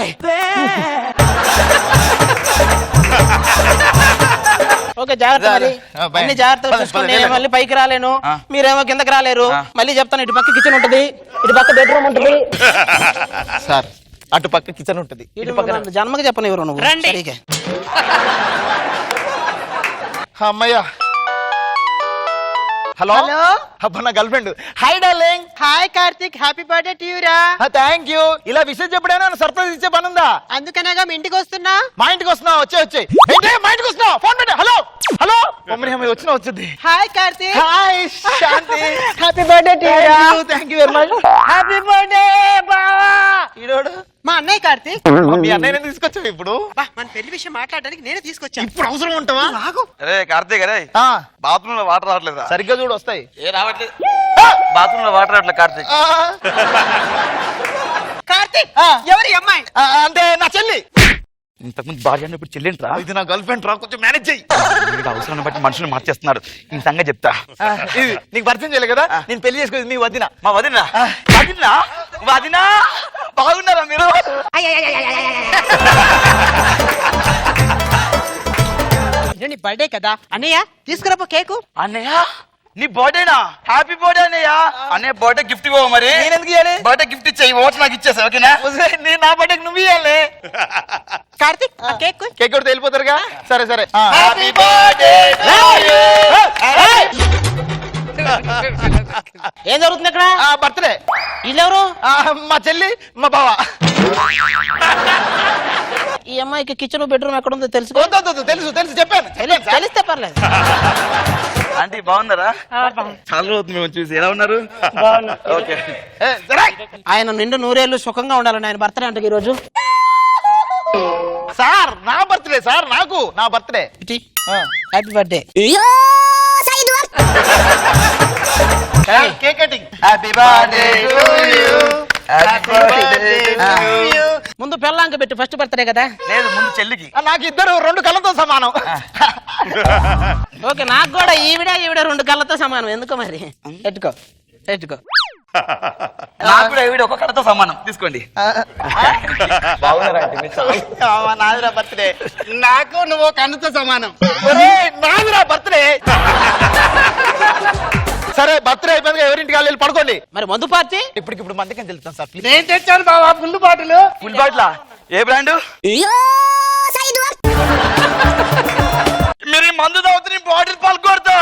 Speaker 13: ఓకే జాగ్రత్త, మరి అన్ని జాగ్రత్తగా చూసుకోండి. నేను మళ్ళీ పైకి రాలేను, మీరేమో కిందకి రాలేరు. మళ్ళీ చెప్తాను, ఇటు పక్క కిచెన్ ఉంటది, ఇటు పక్క బెడ్రూమ్ ఉంటది.
Speaker 12: సార్ అటు పక్క కిచెన్ ఉంటది, ఇటు పక్క
Speaker 13: జన్మకి చెప్పను ఎవరు నువ్వు. సరిగా
Speaker 12: అమ్మయ్యా. హలో అబ్బా నా girlfriend. Hi darling.
Speaker 13: Hi Karthik, happy birthday to you రా.
Speaker 12: Thank you. ఇలా విషయం చెప్పడైనా సర్ప్రైజ్ ఇచ్చే పని ఉందా?
Speaker 13: అందుకనేగా మీ ఇంటికి వస్తున్నా.
Speaker 12: మా ఇంటికి వస్తున్నావు? వచ్చే మా ఇంటికి వస్తున్నావు? ఫోన్ పెట్టే. హలో మమ్మీ వచ్చినా వచ్చింది.
Speaker 13: Hi Karthik.
Speaker 12: Hi Shanti.
Speaker 13: Happy birthday to you రా.
Speaker 12: Thank you very much.
Speaker 13: Happy birthday బావా.
Speaker 12: ఈరోడు
Speaker 13: మా అన్నయ్య కార్తిక్.
Speaker 12: మీ అన్నయ్య తీసుకొచ్చావు ఇప్పుడు?
Speaker 13: మన పెళ్లి విషయం మాట్లాడడానికి నేనే తీసుకొచ్చాను.
Speaker 12: ఇప్పుడు అవసరం ఉంటావా?
Speaker 13: అరే కార్తిక్, అరే బాత్రూమ్ లో వాటర్ రావట్లేదా?
Speaker 12: సరిగ్గా చూడు, వస్తాయి.
Speaker 13: ఏ రావట్లేదు, బాత్రూమ్ లో వాటర్ రావట్లేదు. కార్తిక్ కార్తిక్ ఎవరి అమ్మాయి?
Speaker 12: అంటే నా చెల్లి.
Speaker 13: ఇంతకుముందు భార్య ఇప్పుడు చెల్లింట్రా.
Speaker 12: ఇది నా గర్ల్ ఫ్రెండ్ రా, కొంచెం మేనేజ్ చెయ్యి.
Speaker 13: అవసరాన్ని బట్టి మనుషులు మార్చేస్తున్నారు. ఈ సంగతి చెప్తా.
Speaker 12: ఇది నీకు పరిచయం చేయలేదు కదా, నేను పెళ్లి చేసుకోలేదు మీ వదిన.
Speaker 13: మా వదిన? వదినా వదినా బాగున్నారా మీరు? నీ బర్త్డే కదా అన్నయ్య, తీసుకురాపో కేకు. అన్నయ్య నీ బర్త్డేనా? హ్యాపీ బర్త్డే అన్నయ్య. అన్నయ్య బర్త్డే గిఫ్ట్ ఇవ్వ. మరి
Speaker 12: నేను ఎందుకు ఇవ్వాలి?
Speaker 13: బర్త్డే గిఫ్ట్ ఇచ్చేయి, ఓట్స్ నాకు ఇచ్చేసా. ఓకేనా?
Speaker 12: నేను నా బర్త్డేకి నువ్వు ఇవ్వాలి.
Speaker 13: కార్తిక్ కేక్
Speaker 12: కేక్ కూడా వెళ్ళిపోతారుగా. సరే
Speaker 13: హ్యాపీ బర్త్డే. ఏం జరుగుతుంది ఇక్కడ?
Speaker 12: బర్త్డే.
Speaker 13: వీళ్ళెవరు?
Speaker 12: మా చెల్లి, మా బావ.
Speaker 13: ఈ అమ్మాయికి కిచెన్ బెడ్రూమ్ ఎక్కడ ఉందో తెలుసు.
Speaker 12: తెలుసు చెప్పాను.
Speaker 13: తెలిస్తే పర్లేదు. ఆంటీ బాగున్నారా? చాలా రోజులు మేము చూసి. ఎలా ఉన్నారు? ఓకే. ఆయన నిండు నూరేళ్ళు సుఖంగా ఉండాలని ఆయన బర్త్డే అంటే ఈ రోజు.
Speaker 12: సార్ నా బర్త్డే సార్, నాకు నా birthday.
Speaker 13: Happy birthday.
Speaker 12: Cake cutting.
Speaker 13: Happy birthday to you. Happy birthday to you. ముందు పెళ్ళాంక పెట్టు, ఫస్ట్ బర్త్డే కదా. లేదు, ముందు చెల్లికి.
Speaker 12: నాకు ఇద్దరు రెండు కళ్ళతో సమానం.
Speaker 13: ఓకే, నాకు కూడా ఈవిడ 2 కళ్ళతో సమానం. ఎందుకో మరి. పెట్టుకో. నాకు కూడా వీడు ఒక కడతో సమానం తీసుకోండి. నాదిరా బర్త్డే. నాకు నువ్వు కన్నుతో సమానం. నాదిరా బర్త్డే.
Speaker 12: సరే బర్త్డే అయిపోయింది, ఎవరింటికి వెళ్ళి పడుకోండి.
Speaker 13: మరి మందు పార్టీ
Speaker 12: ఇప్పుడు మందికి తెలుస్తాను సార్.
Speaker 10: నేను తెచ్చాను బాబా ఫుల్ బాటిల్.
Speaker 13: ఫుల్ బాటిలా? ఏ బ్రాండ్? మీరు మందు తాగుతుంది బాటిల్ పలుకొడతా.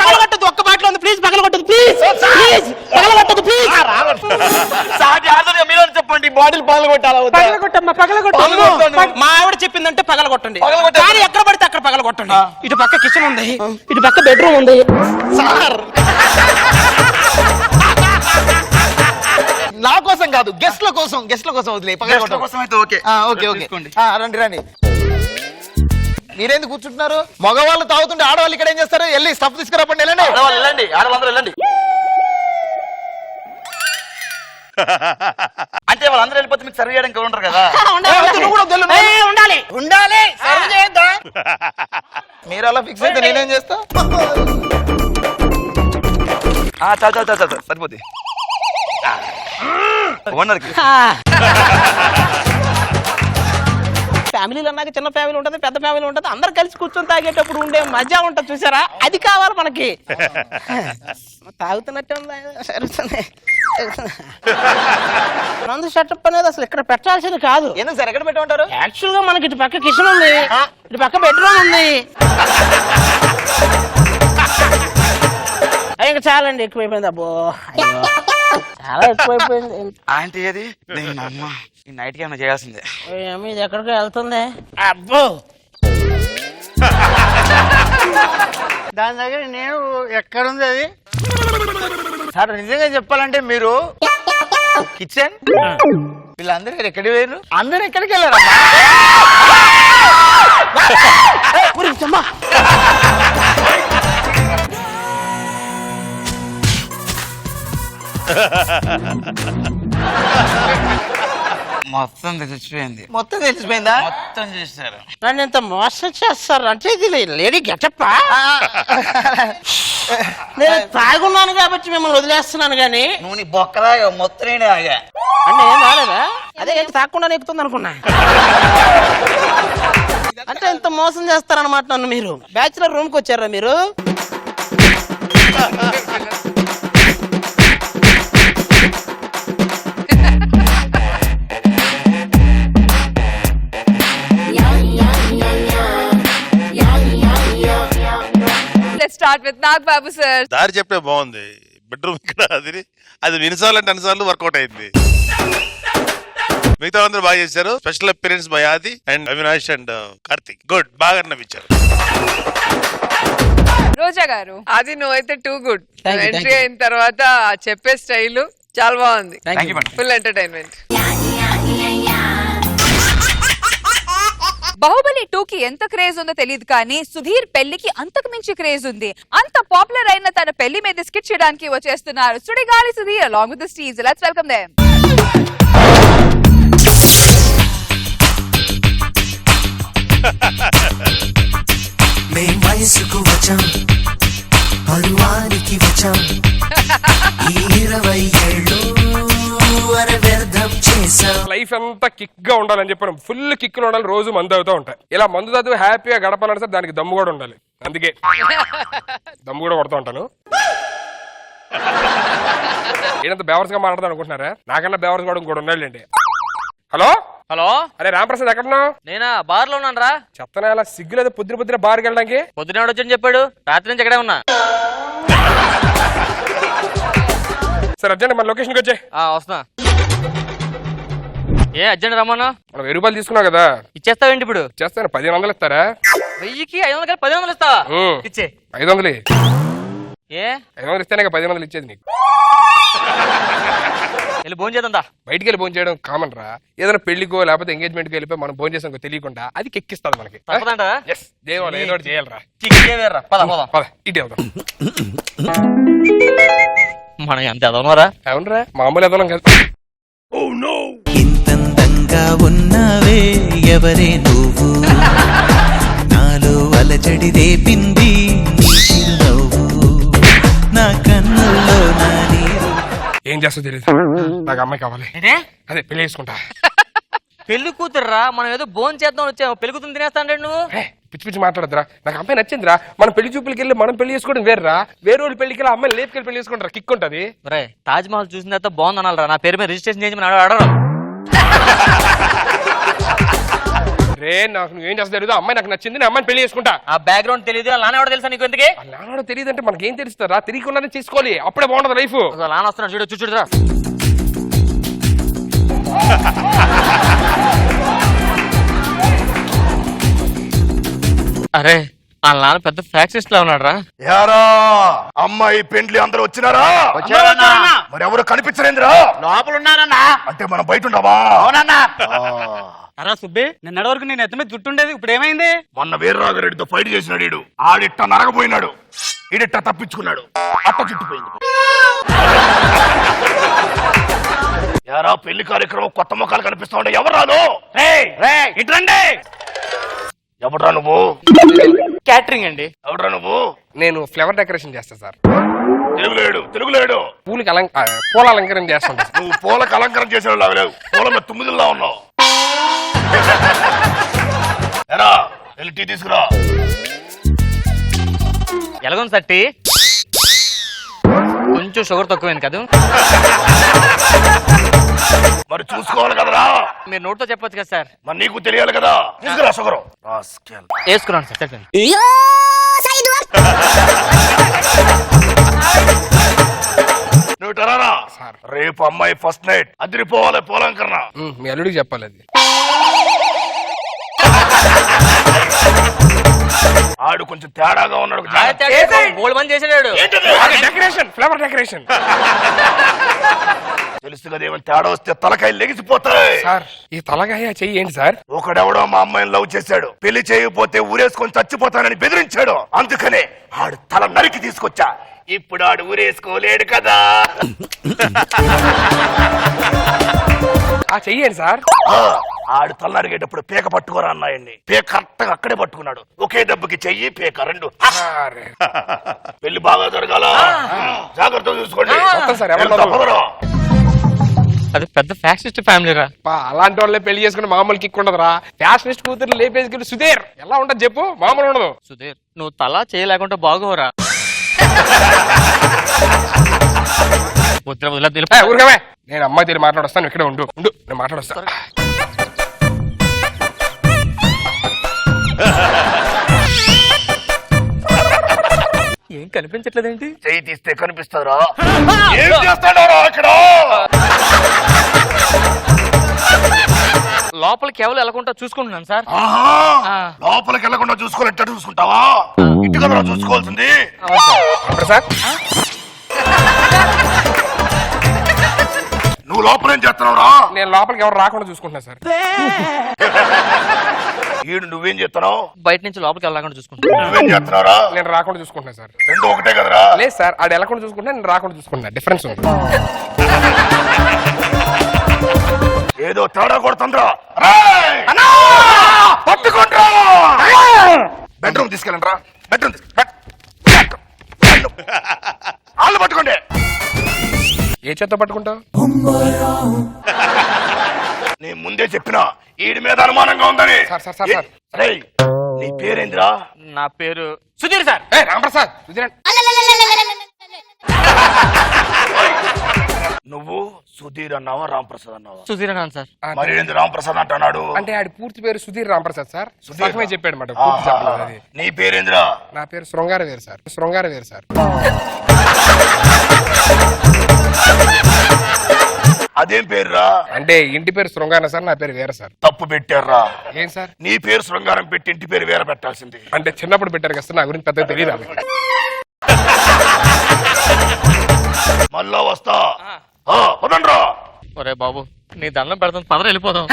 Speaker 13: పగలగొట్టదు, ఒక్క బాటిల్ ఉంది ప్లీజ్. పగలగొట్టదు ప్లీజ్, పగలగొట్టదు ప్లీజ్. సాటి ఆర్డర్ మీరు చెప్పండి, బాటిల్ పగలగొట్టాలా?
Speaker 10: పగలగొట్టమ్మా పగలగొట్టు.
Speaker 13: మా ఆవిడ చెప్పిందంటే పగలగొట్టండి. కానీ ఎక్కడ పడితే అక్కడ పగలగొట్టండి. ఇటు పక్క కిచెన్ ఉంది, ఇటు పక్క బెడ్రూమ్ ఉంది. సార్
Speaker 12: నా కోసం కాదు, గెస్ట్ల కోసం వదిలే.
Speaker 13: కోసం అయితే ఓకే.
Speaker 12: ఓకే ఓకే రండి రండి. మీరేందుకు కూర్చుంటున్నారు? మగవాళ్ళు తాగుతుంటే ఆడవాళ్ళు ఇక్కడ ఏం చేస్తారు? వెళ్ళి స్టఫ్ తీసుకురాపండి. వెళ్ళండి
Speaker 13: వెళ్ళండి, ఆడవాళ్ళందరూ వెళ్ళండి. అంటే వాళ్ళందరూ వెళ్ళిపోతే మీకు సర్వ్ చేయడానికి ఉంటారు కదా.
Speaker 10: ఉండాలి.
Speaker 12: మీరు అలా ఫిక్స్ అయితే నేనేం చేస్తా?
Speaker 13: చాలు సరిపోద్ది. ఓనర్కి ఫ్యామిలీలో అన్నాక చిన్న ఫ్యామిలీ ఉంటుంది, పెద్ద ఫ్యామిలీ ఉంటుంది. అందరు కలిసి కూర్చొని తాగేటప్పుడు ఉండే మజా ఉంటుంది చూసారా, అది కావాలి మనకి. తాగుతున్నట్టే ఉంది. నందు షటప్ అనేది అసలు ఇక్కడ పెట్టాల్సింది కాదు.
Speaker 12: ఎందుకు సార్ ఎక్కడ పెట్టమంటారు?
Speaker 13: యాక్చువల్ గా మనకి ఇటు పక్క కిచెన్ ఉంది, ఇటు పక్క బెడ్రూమ్ ఉంది. ఇంకా చాలండి, ఎక్కువైపోయింది. అబ్బో చాలా ఎక్కువైపోయింది. ఆంటీ అది అమ్మ ఈ నైట్ కి ఏమైనా చేయాల్సిందే. ఇది ఎక్కడికి వెళ్తుంది? అబ్బో
Speaker 10: దాని దగ్గర నేను ఎక్కడుంది అది?
Speaker 12: సార్ నిజంగా చెప్పాలంటే మీరు కిచెన్ వీళ్ళందరూ ఎక్కడికి పోయారు? అందరూ ఎక్కడికి వెళ్ళారు?
Speaker 13: మొత్తం తెలిసిపోయింది.
Speaker 12: మొత్తం తెలిసిపోయిందా?
Speaker 13: మొత్తం చేశారు.
Speaker 5: నన్ను ఎంత మోసం చేస్తారు అంటే ఇది లేడీ గెటప్పా? నేను తాగున్నాను కాబట్టి మిమ్మల్ని వదిలేస్తున్నాను గానీ
Speaker 13: నువ్వు నీ బొక్కరా మొత్తం ఆగా
Speaker 5: అంటే ఏం రాలేదా? అదే తాకుండా ఎక్కుతుంది అనుకున్నా. అంటే ఎంత మోసం చేస్తారన్నమాట నన్ను. మీరు బ్యాచులర్ రూమ్ కి వచ్చారా మీరు?
Speaker 3: Start with Nag Babu sir.
Speaker 9: దారి చెప్పే బాగుంది. బెడ్రూమ్ ఇక్కడ అది వినసాలంటే అన్నిసార్లు వర్కౌట్ అయింది. మిగతా అందరూ బాగా చేశారు. స్పెషల్ అపియరెన్స్ బై ఆది and Avinash and Karthik. Good, బాగా నవ్వించారు.
Speaker 3: రోజా గారు,
Speaker 8: అది నువ్వైతే టూ గుడ్. ఎంట్రీ అయిన తర్వాత చెప్పే స్టైల్ చాలా బాగుంది. Full entertainment.
Speaker 3: బాహుబలి 2 కి ఎంత క్రేజ్ ఉందో తెలియదు కానీ సుధీర్ పెళ్లికి అంతకు మించి క్రేజ్ ఉంది. అంత పాపులర్ అయిన తన పెళ్లి మీద స్కిట్ చేయడానికి వచ్చేస్తున్నారు Sudigali Sudheer along with the Steves. Let's welcome them.
Speaker 1: మేం వయసుకు వచ్చాం, పరువానికి వచ్చాం, ఈ 20 ఏళ్ళు వ్యర్థం చేశాం.
Speaker 14: లైఫ్ అంతా కిక్ గా ఉండాలని చెప్పాను. ఫుల్ కిక్ ఉండాలి, రోజు మందు అవుతూ ఉంటాయి. ఇలా మందు తాగుతూ హ్యాపీగా గడపాలని సార్ దానికి దమ్ము కూడా ఉండాలి. అందుకే దమ్ము కూడా కొడుతూ ఉంటాను. ఏంటంత బేవర్స్ గా మాట్లాడదాం అనుకుంటున్నారా? నాకన్నా బేవర్స్ కూడా ఇంకోటి ఉన్నాళ్ళండి. హలో
Speaker 13: హలో,
Speaker 14: అరే రామప్రసాద్ ఎక్కడున్నావు?
Speaker 13: నేనా బార్ లో ఉన్నాను రా.
Speaker 14: చెప్తాను అలా సిగ్గులేదు పొద్దున బార్కి వెళ్ళడానికి.
Speaker 13: పొద్దున వచ్చని చెప్పాడు, రాత్రి నుంచి ఎక్కడే ఉన్నా.
Speaker 14: సార్ అర్జెంట్ మన లొకేషన్కి వచ్చే.
Speaker 13: వస్తున్నా. ఏ అర్జెంట్ రమ్మన్నా?
Speaker 14: మనం 1000 రూపాయలు తీసుకున్నావు కదా,
Speaker 13: ఇచ్చేస్తావేంటి ఇప్పుడు?
Speaker 14: చేస్తాను. 1500 ఇస్తారా?
Speaker 13: 1000కి 500 కలిపి 1500 ఇస్తావా? ఇచ్చే.
Speaker 14: 500
Speaker 13: ఏ
Speaker 14: 500 ఇస్తేనే 1500 ఇచ్చేది నీకు.
Speaker 13: వెళ్ళి భోజనం చేద్దా?
Speaker 14: బయటికి వెళ్ళి భోజనం చేయడం కామన్ రా. ఏదైనా పెళ్లికో లేకపోతే ఎంగేజ్మెంట్కి వెళ్ళిపోయి మనం భోజనం చేసాం తెలియకుండా అది కెక్కిస్తుంది మనకి. దేవాలయం ఏదో ఒకటి చేయాలరా. ఇటే అవుతాం.
Speaker 13: మనం ఎంత ఎదవనరా?
Speaker 14: అవునరా, మామూలు ఎదవలం కదా.
Speaker 1: ఇంతందంగా ఉన్నావే ఎవరే నువ్వు, నాలో అలజడి రేపింది నీ చిరునవ్వు, నా కన్నుల్లో నా నీరు
Speaker 14: ఏం చేస్తా తెలియదు. నాకు అమ్మాయి కావాలి. అదే పెళ్లి చేసుకుంటా.
Speaker 13: పెళ్లి కూతురురా, మనం ఏదో బోన్ చేద్దాం వచ్చాము, పెళ్లి కూతురు తినేస్తాంటే నువ్వు.
Speaker 14: పిచ్చి పిచ్చి మాట్లాడదురా, నాకు అమ్మాయి నచ్చిందిరా. మనం పెళ్లి చూపులకి వెళ్ళి మనం పెళ్లి చేసుకోవడం వేర్రా, వేరే వాళ్ళు పెళ్లికి వెళ్ళి అమ్మాయి లేపుకెళ్ళి పెళ్లి చేసుకుంటారా, కిక్ ఉంటది.
Speaker 13: రే తాజ్ మహల్ చూసిన తర్వాత బాగుంది అనాలరా, నా పేరు మీద రిజిస్ట్రేషన్ చేసి అడగడం.
Speaker 14: రే నాకు నువ్వేం చేస్తా తెలియదు, అమ్మాయి నాకు నచ్చింది, నేను అమ్మాయిని పెళ్లి చేసుకుంటా.
Speaker 13: ఆ బ్యాక్గ్రౌండ్ తెలియదు, నాన్న ఎవడో తెలుసా నీకు? ఎందుకే
Speaker 14: నాన్నోడు తెలియదు అంటే మనకేం తెలుస్తారా, తెలియకుండానే చేసుకోవాలి, అప్పుడే బాగుంటది లైఫ్.
Speaker 13: నాన్న వస్తున్నాడు చూడు, చూడురా. అరే వాళ్ళ నాన్న పెద్ద ఫ్యాక్సిస్ట్ లా ఉన్నాడు రా.
Speaker 9: యారా అమ్మాయి పెండ్లి అందరూ వచ్చినారా? మరి ఎవరు కనిపించలేదురా?
Speaker 10: లోపల ఉన్నారన్నా.
Speaker 9: అంటే మనం బయట ఉండవా?
Speaker 10: అవునన్నా.
Speaker 13: అరా సుబ్బి, నిన్నటి వరకు నేను ఎత్తమే జుట్టుండేది, ఇప్పుడు ఏమైంది?
Speaker 9: మొన్న వీర్రాఘరెడ్డితో ఫైట్ చేసినాడు ఈడు, ఆడిట్ట నరగపోయినాడు, ఈడిట్ట తప్పించుకున్నాడు, అట్ట చుట్టుపోయింది. యారా పెళ్లి కార్యక్రమం కొత్త ముఖాలు కనిపిస్తా ఉండే, ఎవరు రాదు?
Speaker 10: ఇట్రండి.
Speaker 9: ఎవడ్రా నువ్వు?
Speaker 13: క్యాటరింగ్ అండి.
Speaker 9: ఎవడ్రా నువ్వు?
Speaker 14: నేను ఫ్లవర్ డెకరేషన్ చేస్తా సార్.
Speaker 9: తిరుగులేడు
Speaker 14: పూల అలంకరణ చేస్తాను.
Speaker 9: నువ్వు పూలకు అలంకరణ చేసేవాళ్ళు లేవు, పూల మీద తుమ్మిదిలా ఉన్నావు. ఎరా వెళ్ళి టీ తీసుకురా.
Speaker 13: ఎలాగొంది సార్ టీ? కొంచెం షుగర్ తక్కువైంది కదా.
Speaker 9: మరి చూసుకోవాలి కదరా.
Speaker 13: మీరు నోట్తో చెప్పొచ్చు కదా సార్.
Speaker 9: మరి నీకు తెలియాలి కదా, తీసుకురా షుగర్.
Speaker 13: వేసుకున్నాను సార్, చెప్పండి.
Speaker 9: నువ్వు టరారా రేపు అమ్మాయి ఫస్ట్ నైట్ అదిరిపోవాలి పోలంకరణ.
Speaker 14: మీ అల్లుడికి చెప్పాలి అది.
Speaker 9: ఆడు కొంచెం తేడాగా ఉన్నాడు.
Speaker 14: Decoration, flower decoration.
Speaker 9: తెలుసు కదా, ఏమైనా తేడా వస్తే తలకాయలు లెగిసిపోతాయి.
Speaker 14: సార్ ఈ తలకాయ చెయ్యి ఏంటి సార్?
Speaker 9: ఒకడెవడో మా అమ్మాయిని లవ్ చేశాడు, పెళ్లి చేయకపోతే ఊరేసుకొని చచ్చిపోతానని బెదిరించాడు, అందుకనే ఆడు తల నరికి తీసుకొచ్చా. ఇప్పుడు ఆడు ఊరేసుకోలేడు కదా.
Speaker 14: చెయ్యండి సార్.
Speaker 9: ఆడు తల నరిగేటప్పుడు పేక పట్టుకోరా అన్నాయండి, పేక కరెక్ట్ గా అక్కడే పట్టుకున్నాడు. ఒకే దెబ్బకి చెయ్యి పేక రెండు. పెళ్లి బాగా జరగాల, జాగ్రత్త చూసుకోండి.
Speaker 13: అది పెద్ద ఫ్యాషనిస్ట్ ఫ్యామిలీ రా.
Speaker 14: అలాంటి వాళ్ళే పెళ్లి చేసుకుని మామూలు కిక్ ఉండదురా. ఫ్యాషనిస్ట్ కూతురు లేపేసుకుని సుధీర్ ఎలా ఉంటది చెప్పు, మామూలు ఉండదు.
Speaker 13: సుధీర్ నువ్వు తల చేయలేకుంటే బాగోరా.
Speaker 14: ఊరికమే, నేను అమ్మాయి తెలియ మాట్లాడొస్తాను, ఇక్కడే ఉండు ఉండు, నేను మాట్లాడొస్తాను.
Speaker 13: ఏం కనిపించట్లేదేంటి?
Speaker 9: చెయ్యి తీస్తే కనిపిస్తారా? ఏం చేస్తాడారా ఇక్కడ?
Speaker 13: లోపలికి ఎవరు వెళ్ళకుండా చూసుకుంటున్నాను సార్.
Speaker 9: లోపలికి వెళ్ళకుండా చూసుకోవాలంటే చూసుకుంటావా? ఇంటి కదా చూసుకోవాల్సింది. నువ్వు లోపలేం చేస్తున్నావురా?
Speaker 14: నేను లోపలికి ఎవరు రాకుండా చూసుకుంటున్నా సార్.
Speaker 9: ఈడు నువ్వేం చేస్తున్నావు?
Speaker 13: బయట నుంచి లోపలికి వెళ్ళకుండా చూసుకుంటా.
Speaker 9: నువ్వేం చేస్తున్నావురా?
Speaker 14: నేను రాకుండా చూసుకుంటున్నా సార్.
Speaker 9: రెండు ఒకటే కదరా?
Speaker 14: లేదు సార్, ఆడు వెళ్ళకుండా చూసుకుంటా, నేను రాకుండా చూసుకుంటా, డిఫరెన్స్ ఉంది.
Speaker 9: ఏదో తేడా కొడుతుందిరా. పట్టుకుంటా. బెడ్రూమ్ తీసుకెళ్ళండి రా, బెడ్రూమ్ వాళ్ళు పట్టుకోండి.
Speaker 14: ఏ చేత్తో పట్టుకుంటావు?
Speaker 9: నీ ముందే చెప్పినా ఈడి మీద అనుమానంగా ఉందని. నీ పేరేందిరా?
Speaker 13: నా పేరు సుధీర్ సార్.
Speaker 14: రాంప్రసాద్. సుధీర్
Speaker 9: నువ్వు సుధీర్ అన్నావా రాంప్రసాద్ అన్నావా?
Speaker 13: సుధీర్ అన్నాను సార్.
Speaker 9: మరి ఏంది రాంప్రసాద్ అంటున్నాడు?
Speaker 14: అంటే ఆడి పూర్తి పేరు సుధీర్ రాంప్రసాద్ సార్. సుధీర్ చెప్పాడు అన్నమాట.
Speaker 9: నీ పేరేందిరా?
Speaker 14: నా పేరు శృంగారవేరు సార్. శృంగారవేరు సార్.
Speaker 9: అదేం పేరురా?
Speaker 14: అంటే ఇంటి పేరు శృంగారం సార్, నా పేరు వేరే సార్.
Speaker 9: తప్పు పెట్టారా?
Speaker 14: ఏం సార్?
Speaker 9: నీ పేరు శృంగారం పెట్టి ఇంటి పేరు వేరే పెట్టాల్సింది.
Speaker 14: అంటే చిన్నప్పుడు పెట్టారు కదా సార్, నా గురించి పెద్దగా తెలియదు.
Speaker 9: మళ్ళా వస్తా. పదండ్రా.
Speaker 13: ఒరే బాబు నీ దండం పెడతాను, పదర వెళ్ళిపోదాం.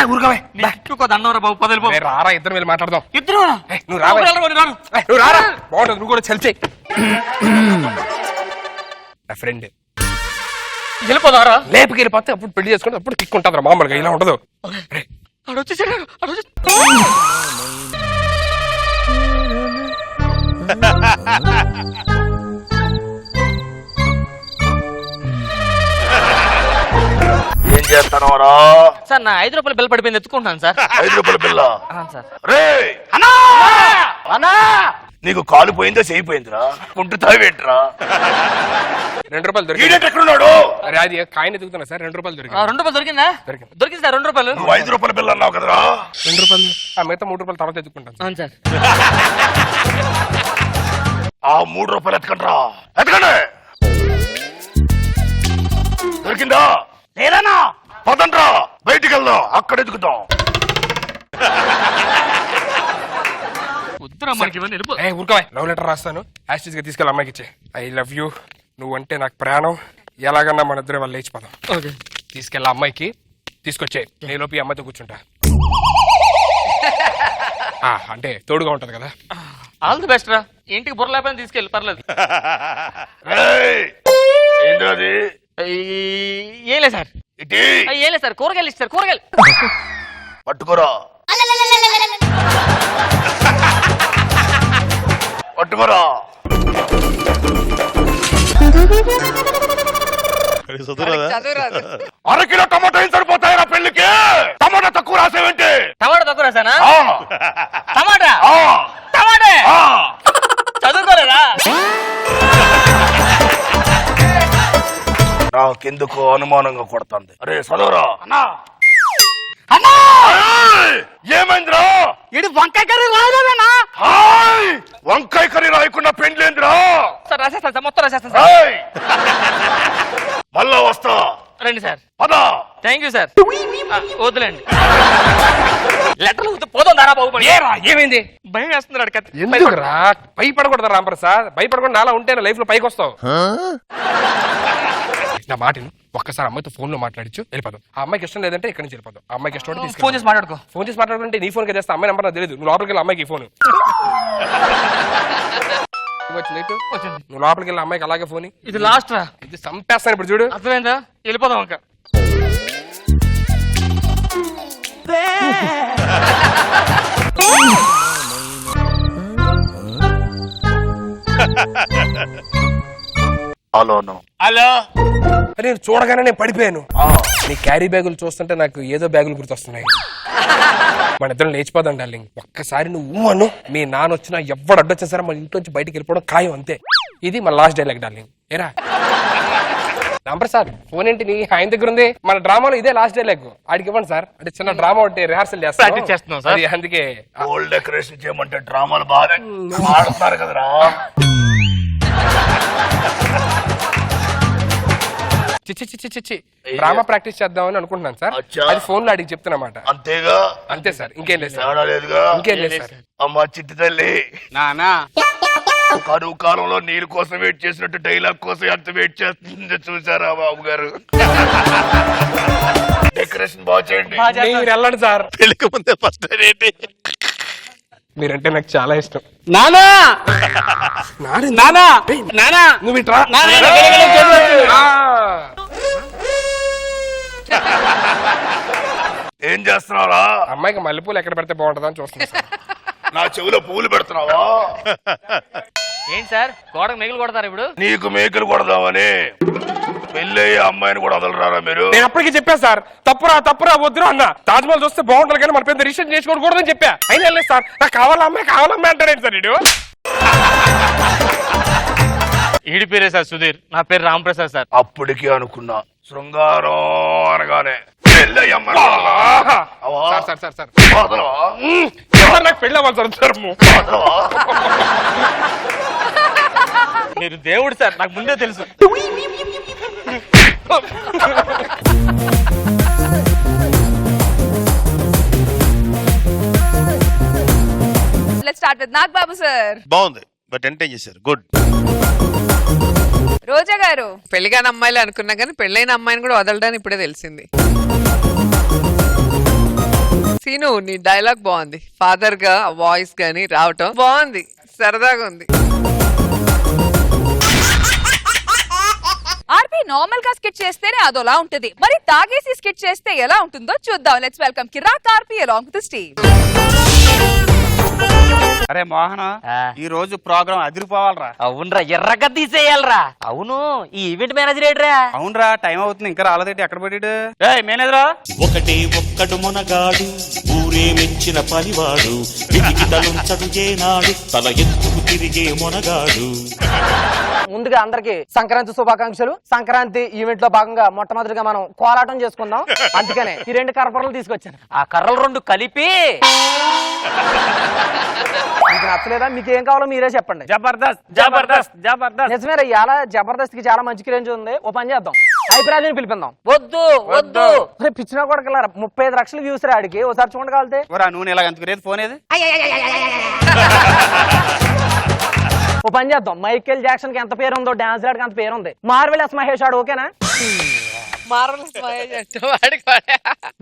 Speaker 13: దండం రా బాబు, పద వెళ్ళిపో.
Speaker 14: రారా, ఇద్దరు వెళ్ళి మాట్లాడదాం.
Speaker 13: ఇద్దరు
Speaker 14: నువ్వు రారా, బాగుంటుంది, నువ్వు కూడా చల్చే. నా ఫ్రెండ్
Speaker 13: వెళ్ళిపోదారా?
Speaker 14: లేపుకి వెళ్ళిపోతే అప్పుడు పెళ్లి చేసుకుంటే అప్పుడు కిక్ ఉంటుంది రా, మామూలుగా ఇలా ఉండదు.
Speaker 9: చేస్తానోరా?
Speaker 13: సార్ నా 5 రూపాయల బిల్ పడిపోయింది, ఎత్తుకుంటాను సార్.
Speaker 9: 5 రూపాయల బిల్ల?
Speaker 13: సార్.
Speaker 9: రే అన్నా, నీకు కాలు పోయిందా చేయిపోయిందిరా? కుంటుతావేంట్రా?
Speaker 14: 2 రూపాయలు
Speaker 9: ఎక్కడున్నాడు?
Speaker 14: అరే అది కాయిన్ ఎదుగుతున్నా సార్. 2 రూపాయలు దొరికింది.
Speaker 13: 2 రూపాయలు దొరికిందా? దొరికింది సార్ 2 రూపాయలు.
Speaker 9: నువ్వు 5 రూపాయల బిల్ల అన్నావు కదరా?
Speaker 14: 2 రూపాయలు. మిగతా 3 రూపాయలు తర్వాత ఎత్తుకుంటాను.
Speaker 13: అవును సార్.
Speaker 9: ఆ 3 రూపాయలు ఎత్తకండ్రా, ఎత్తకండి. దొరికిందా?
Speaker 10: లేదన్నా.
Speaker 9: పదండ్రా బయటికి వెళ్దాం, అక్కడ ఎదుగుతాం.
Speaker 14: ఊరుకోవా, లవ్ లెటర్ రాస్తాను, యాస్టిస్ గా తీసుకెళ్ళి అమ్మాయికి ఇచ్చే. ఐ లవ్ యూ, నువ్వంటే నాకు ప్రాణం, ఎలాగన్నా మన ఇద్దరు వాళ్ళు లేచిపోదాం. తీసుకెళ్ళి అమ్మాయికి తీసుకొచ్చే, నేలోపు ఈ అమ్మాయితో కూర్చుంటా. అంటే తోడుగా ఉంటది కదా.
Speaker 13: ఆల్ ది బెస్ట్ రా. ఇంటికి బుర్ర లేకపోయినా తీసుకెళ్ళి పర్లేదు.
Speaker 9: ఏంటది?
Speaker 13: ఏం లేదు సార్. ఏం లేదు సార్, కూరగాయలు ఇస్తారు, కూరగాయలు.
Speaker 9: పట్టుకోరా, పట్టుకోరా. అరకిలో టమాటా ఏం సరిపోతాయి నా పెళ్లికి? టమాటా తక్కువ రాసేవేంటి?
Speaker 13: టమాటా తక్కువ రాసానా? టమాటా టమాటా చదువుకోలేదా?
Speaker 9: నాకెందుకు అనుమానంగా కొడుతుంది. అరే చదవరా. ఏమైందిరా?
Speaker 10: ఇది వంకాయ కర్రీ రాలేదన్నా.
Speaker 9: వంకాయ కర్రీ రాయకుండా పెండ్లేందిరా?
Speaker 13: సార్ రాసేస్తాను సార్, మొత్తం రాసేస్తాను సార్.
Speaker 9: మళ్ళా వస్తా.
Speaker 13: రండి సార్.
Speaker 9: పదా.
Speaker 13: Thank you sir. వద్దులేండి. లెటర్లు పోదాం దారా బాబు.
Speaker 14: ఏమైంది?
Speaker 13: భయం వేస్తున్నాడు కదా.
Speaker 14: ఎందుకురా భయపడకూడదు రాంప్రసాద్? భయపడకుండా నాలా ఉంటే లైఫ్ లో పైకి వస్తావు. నా మాటను ఒక్కసారి అమ్మాయితో ఫోన్ లో మాట్లాడించు, వెళ్ళిపోదాం. ఆ అమ్మాయికి ఇష్టం లేదంటే ఇక్కడి నుంచి వెళ్ళిపోదాం. ఆ అమ్మాయికి ఇష్టం అంటే
Speaker 13: ఫోన్ చేసి మాట్లాడుకో.
Speaker 14: ఫోన్ చేసి మాట్లాడుకుంటే నీ ఫోన్ కి తెస్తా. అమ్మాయి నెంబర్ నాకు తెలియదు. నువ్వు లోపలికి వెళ్ళి అమ్మాయికి ఫోన్ నువ్వు లోపలికి వెళ్ళి అమ్మాయికి అలాగే ఫోన్.
Speaker 13: ఇది లాస్ట్ రా.
Speaker 14: ఇది చంపేస్తాను ఇప్పుడు చూడు.
Speaker 13: అర్థమైందా? వెళ్ళిపోదాం ఇంకా.
Speaker 9: హలో.
Speaker 14: నేను చూడగానే నేను పడిపోయాను. నీ క్యారీ బ్యాగులు చూస్తుంటే నాకు ఏదో బ్యాగులు గుర్తొస్తున్నాయి. మన ఇద్దరం లేచిపోదాం డార్లింగ్. ఒక్కసారి నువ్వు అను, మీ నాన్న వచ్చినా ఎవడు అడ్డొచ్చినా సరే మన ఇంట్లో నుంచి బయటికి వెళ్ళిపోవడం ఖాయం, అంతే. ఇది మన లాస్ట్ డైలాగ్ డార్లింగ్. ఏరా రాంప్రసాద్ ఫోన్ ఏంటి నీ ఆయన దగ్గర ఉంది? మన డ్రామాలో ఇదే లాస్ట్ డైలాగ్. ఆడికి ఇవ్వండి సార్. అంటే చిన్న డ్రామా ఒకటి రిహార్సల్ చేస్తున్నాం సార్. అందుకే
Speaker 9: గోల్డ్ డెకరేషన్ చేయమంటే డ్రామాలు బాగా ఆడుతున్నారు కదరా.
Speaker 14: చిచ్చి డ్రామా ప్రాక్టీస్ చేద్దామని అనుకుంటున్నాను సార్. అది ఫోన్ లో అడిగి చెప్తున్నమాట.
Speaker 9: అంతేగా?
Speaker 14: అంతే సార్, ఇంకేం లేదు సార్.
Speaker 9: ఇంకేం లేదు సార్. అమ్మ చిట్టి తల్లి,
Speaker 7: నానా
Speaker 9: కరువు కాలంలో నీరు కోసం వెయిట్ చేసినట్టు డైలాగ్ కోసం ఎంత వెయిట్ చేస్తుందో చూసారా బాబు గారు? డెకరేషన్ బాగా చేయండి.
Speaker 14: మీరు వెళ్ళండి సార్.
Speaker 9: పెళ్లికి ముందే ఫస్ట్ ఏంటి?
Speaker 14: మీరంటే నాకు చాలా ఇష్టం.
Speaker 10: నానా నానా నానా
Speaker 14: నువ్వు ఇట్రా.
Speaker 9: ఏం చేస్తున్నారా?
Speaker 14: అమ్మాయికి మల్లెపూలు ఎక్కడ పెడితే బాగుంటుందా అని చూస్తున్నా సార్.
Speaker 9: నా చెవిలో పూలు పెడుతున్నావా?
Speaker 13: ఏంటి సార్ గోడకు మేకలు కొడతారు ఇప్పుడు?
Speaker 9: నీకు మేకలు కొడదామని. పెళ్ళయ్యే అమ్మాయిని కూడా వదలరారా మీరు?
Speaker 14: నేను అప్పటికి చెప్పా సార్, తప్పురా వద్దురా అన్న. తాజ్మహల్ చూస్తే బాగుంటుంది కానీ మన పెద్ద రిజిస్ట్రేషన్ చేసుకోకూడదని చెప్పా. అయినా వెళ్ళలేదు సార్. నాకు కావాలమ్మాయి అంటాడేంటి సార్ వీడు?
Speaker 13: ఈడి పేరే సార్ సుధీర్, నా పేరు రాంప్రసాద్ సార్.
Speaker 9: అప్పటికే అనుకున్నా శృంగారం అనగానే
Speaker 14: నాకు పెళ్ళి అవ్వాలి సార్.
Speaker 13: మీరు దేవుడు సార్, నాకు ముందే తెలుసు.
Speaker 3: Let's start with Nagbabu sir.
Speaker 15: బాగుంది, బట్ ఎంటర్టైన్ చేశారు. గుడ్.
Speaker 3: రోజా గారు,
Speaker 8: పెళ్లిగాని అమ్మాయిలు అనుకున్నా కానీ పెళ్ళైన అమ్మాయిని కూడా వదలడానికి ఇప్పుడే తెలిసింది. సీను నీ డైలాగ్ బాగుంది. ఫాదర్ గా వాయిస్ గానీ రావటం బాగుంది, సరదాగా ఉంది.
Speaker 3: ఆర్పి నార్మల్ గా స్కిట్ చేస్తేనే అదోలా ఉంటది, మరి తాగేసి స్కిట్ చేస్తే ఎలా ఉంటుందో చూద్దాం. Let's welcome Kirik RP along with the team.
Speaker 7: అరే మోహన్ ఈ రోజు ప్రోగ్రామ్ అదిరిపోవాలరా.
Speaker 13: అవునరా, ఎర్రగా తీసేయాలరా. అవును, ఈ ఈవెంట్ మేనేజర్ ఏడ్రా?
Speaker 7: అవునరా, టైం అవుతుంది ఇంకా రాలేదేంటి? ఎక్కడ పెట్టాడు? మేనేజరా.
Speaker 16: ఒకటే ఒక్కడు మునగాడు, ఊరే మెచ్చిన పనివాడు, విధికి తలుంచడు ఏనాడు, తల ఎత్తుకు తిరిగే మునగాడు.
Speaker 13: ముందుగా అందరికి సంక్రాంతి శుభాకాంక్షలు. సంక్రాంతి ఈవెంట్ లో భాగంగా మొట్టమొదటిగా మనం కోలాటం చేసుకుందాం. అందుకనే ఈ 2 కర్రలు తీసుకొచ్చాను. ఆ కర్రలు 2 కలిపి మీకు నచ్చలేదా? మీకు ఏం కావాలో మీరే చెప్పండి.
Speaker 7: జబర్దస్త్ జబర్దస్త్ జబర్దస్త్.
Speaker 13: నిజమే, ఇవాళ జబర్దస్త్ కి చాలా మంచి క్రేజ్ ఉంది. ఓ పని చేద్దాం, హైపరాజుని పిలిపిందాం. వద్దు వద్దు, పిచ్చినా కూడా 35 లక్షలు వ్యూస్ రా ఆడికి. ఒకసారి చూడండి కావాలితే.
Speaker 7: నూనె ఇలా ఎందుకు ఫోన్ ఏది?
Speaker 13: ఓ పని చేద్దాం, మైకేల్ జాక్సన్ కి ఎంత పేరు ఉందో డాన్స్ ఆడికి అంత పేరు ఉంది. మార్వెలస్ మహేష్ ఆడు ఓకేనా?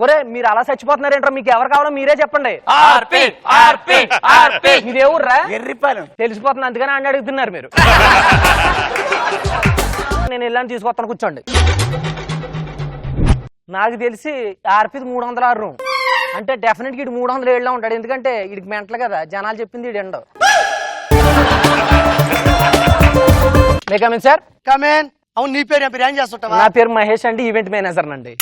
Speaker 13: ఒరే మీరు అలా చచ్చిపోతున్నారేంట్రా? మీకు ఎవరు కావాలో మీరే చెప్పండి. మీరు ఏ ఊర్రా? తెలిసిపోతుంది, అందుకని అన్ని అడుగుతున్నారు మీరు. నేను వెళ్ళాను, తీసుకొస్తాను, కూర్చోండి. నాకు తెలిసి ఆర్పీది 306 రూమ్ అంటే డెఫినెట్ గా ఇటు 307 లో ఉంటాడు. ఎందుకంటే ఇడికి మెంటలు కదా, జనాలు చెప్పింది ఇడు ఎండవు. Sir come in. అవును, నీ పేరు ఏం చేస్తుంటావా? నా పేరు మహేష్ అండి, ఈవెంట్ మేనేజర్ అండి.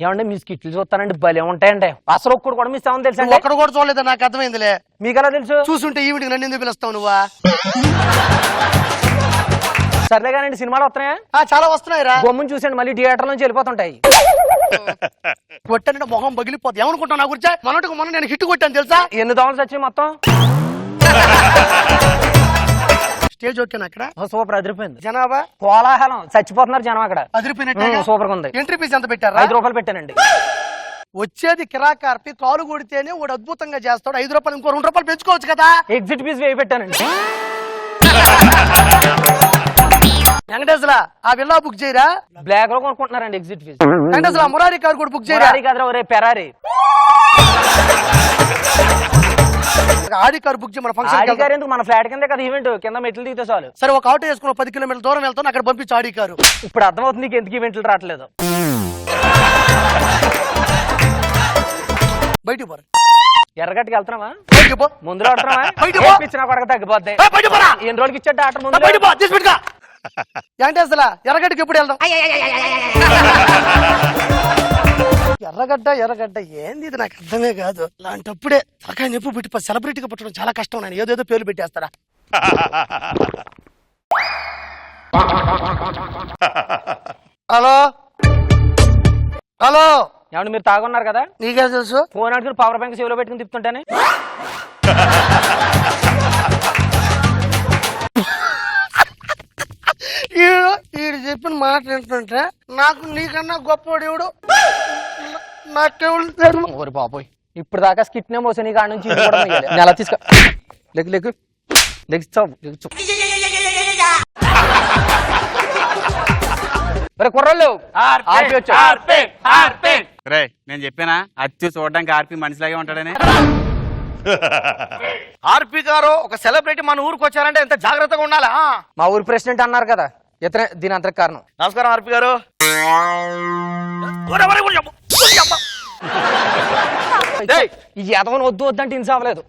Speaker 13: ఏమంటే మీ స్కిట్లు చూస్తానండి, భలే ఉంటాయండి. అసలు ఒక్కడు కూడా మిస్ అవ్వని తెలుసు. ఒక్కడు కూడా చూడలేదు, నాకు అర్థమైందిలే. మీకు ఎలా తెలుసు? చూసుంటే ఈవెంట్ నన్ను ఎందుకు పిలుస్తావు నువ్వా? సర్లే కానండి, సినిమాలు వస్తున్నాయా? చాలా వస్తున్నాయి రా. బొమ్మను చూసండి, మళ్ళీ థియేటర్ నుంచి వెళ్ళిపోతుంటాయి. కొట్టానంటే మొహం పగిలిపోతుంది. ఏమనుకుంటావు నా గురించి? మొన్న నేను హిట్ కొట్టాను తెలుసా? ఎన్ని దోమలు వచ్చాయి మొత్తం? స్టేజ్ ఓకేనా? అక్కడ సూపర్, అదిరిపోయింది. జనాభా కోలాహలం, చచ్చిపోతున్నారు జనం అక్కడ. అదిరిపోయినట్టు సూపర్ గా ఉంది. ఎంట్రీ ఫీజు ఎంత పెట్టారు? 5 రూపాయలు పెట్టానండి. వచ్చేది కిరాకార్పి, కాలు కొడితేనే వాడు అద్భుతంగా చేస్తాడు. 5 రూపాయలు, ఇంకో 2 రూపాయలు పెంచుకోవచ్చు కదా. ఎగ్జిట్ ఫీజు వేయి పెట్టానండి. వెంకటేశ్వర ఆ విల్లా బుక్ చేయరా? బ్లాక్ లో కొనుక్కుంటున్నారండి exit fees. Venkateswara Murari car కూడా బుక్ చేయరా? ఒరే పెరారి ఆడి కారు బుక్ చేయ. మన ఫంక్షన్ ఎందుకు? మన ఫ్లాట్ కింద కదా ఈవెంట్, కింద మెట్లు దిగితే చాలు. సరే, ఒక ఆటో వేసుకుని 10 కిలోమీటర్ల దూరం వెళ్తాను, అక్కడ పంపించు ఆడి కారు. ఇప్పుడు అర్థమవుతుంది నీకు ఎందుకు ఈవెంట్లు రావట్లేదు. బయటికి పోరా. ఎర్రగట్టుకి వెళ్తున్నావా? ముందులో ఆడుతున్నావా? కొడక తగ్గిపోద్ది. ఎన్ని రోజులకి ఇచ్చాడు ఆట? ముందు వెంకటేశ్వర ఎర్రగడ్డకి ఎప్పుడు వెళ్దాం? ఎర్రగడ్డ ఏంది ఇది? నాకు అర్థమే కాదు. అలాంటప్పుడే తలకాయ నొప్పి పెట్టి సెలబ్రిటీగా పుట్టడం చాలా కష్టం. నేను ఏదేదో పేర్లు పెట్టేస్తారా? హలో హలో, ఏమంటే మీరు తాగున్నారు కదా? నీకే తెలుసు. ఫోన్ అడుగుని పవర్ బ్యాంక్ సేవలో పెట్టుకుని తిప్పుతుంటానే. వీడు చెప్పిన మాట ఏంటంటే, నాకు నీకన్నా గొప్పవాడు ఎవడు, నాకెవడు. ఓరి బాబోయ్, ఇప్పుడు దాకా స్కిట్ నే మోసా నీ కాడ నుంచి నెల తీసుకో. కుర్రలు
Speaker 7: నేను చెప్పానా అచ్చు చూడడానికి ఆర్పి మనిషిలాగే ఉంటాడని.
Speaker 13: ఆర్పి గారు ఒక సెలబ్రిటీ మన ఊరికి వచ్చారంటే ఎంత జాగ్రత్తగా ఉండాలా? మా ఊరి ప్రెసిడెంట్ అన్నారు కదా, ఇతనే దీని అంతకు కారణం. నమస్కారం ఆర్పి గారు. ఈ యదవని వద్దు వద్దంటే ఇన్స అవ్వలేదు.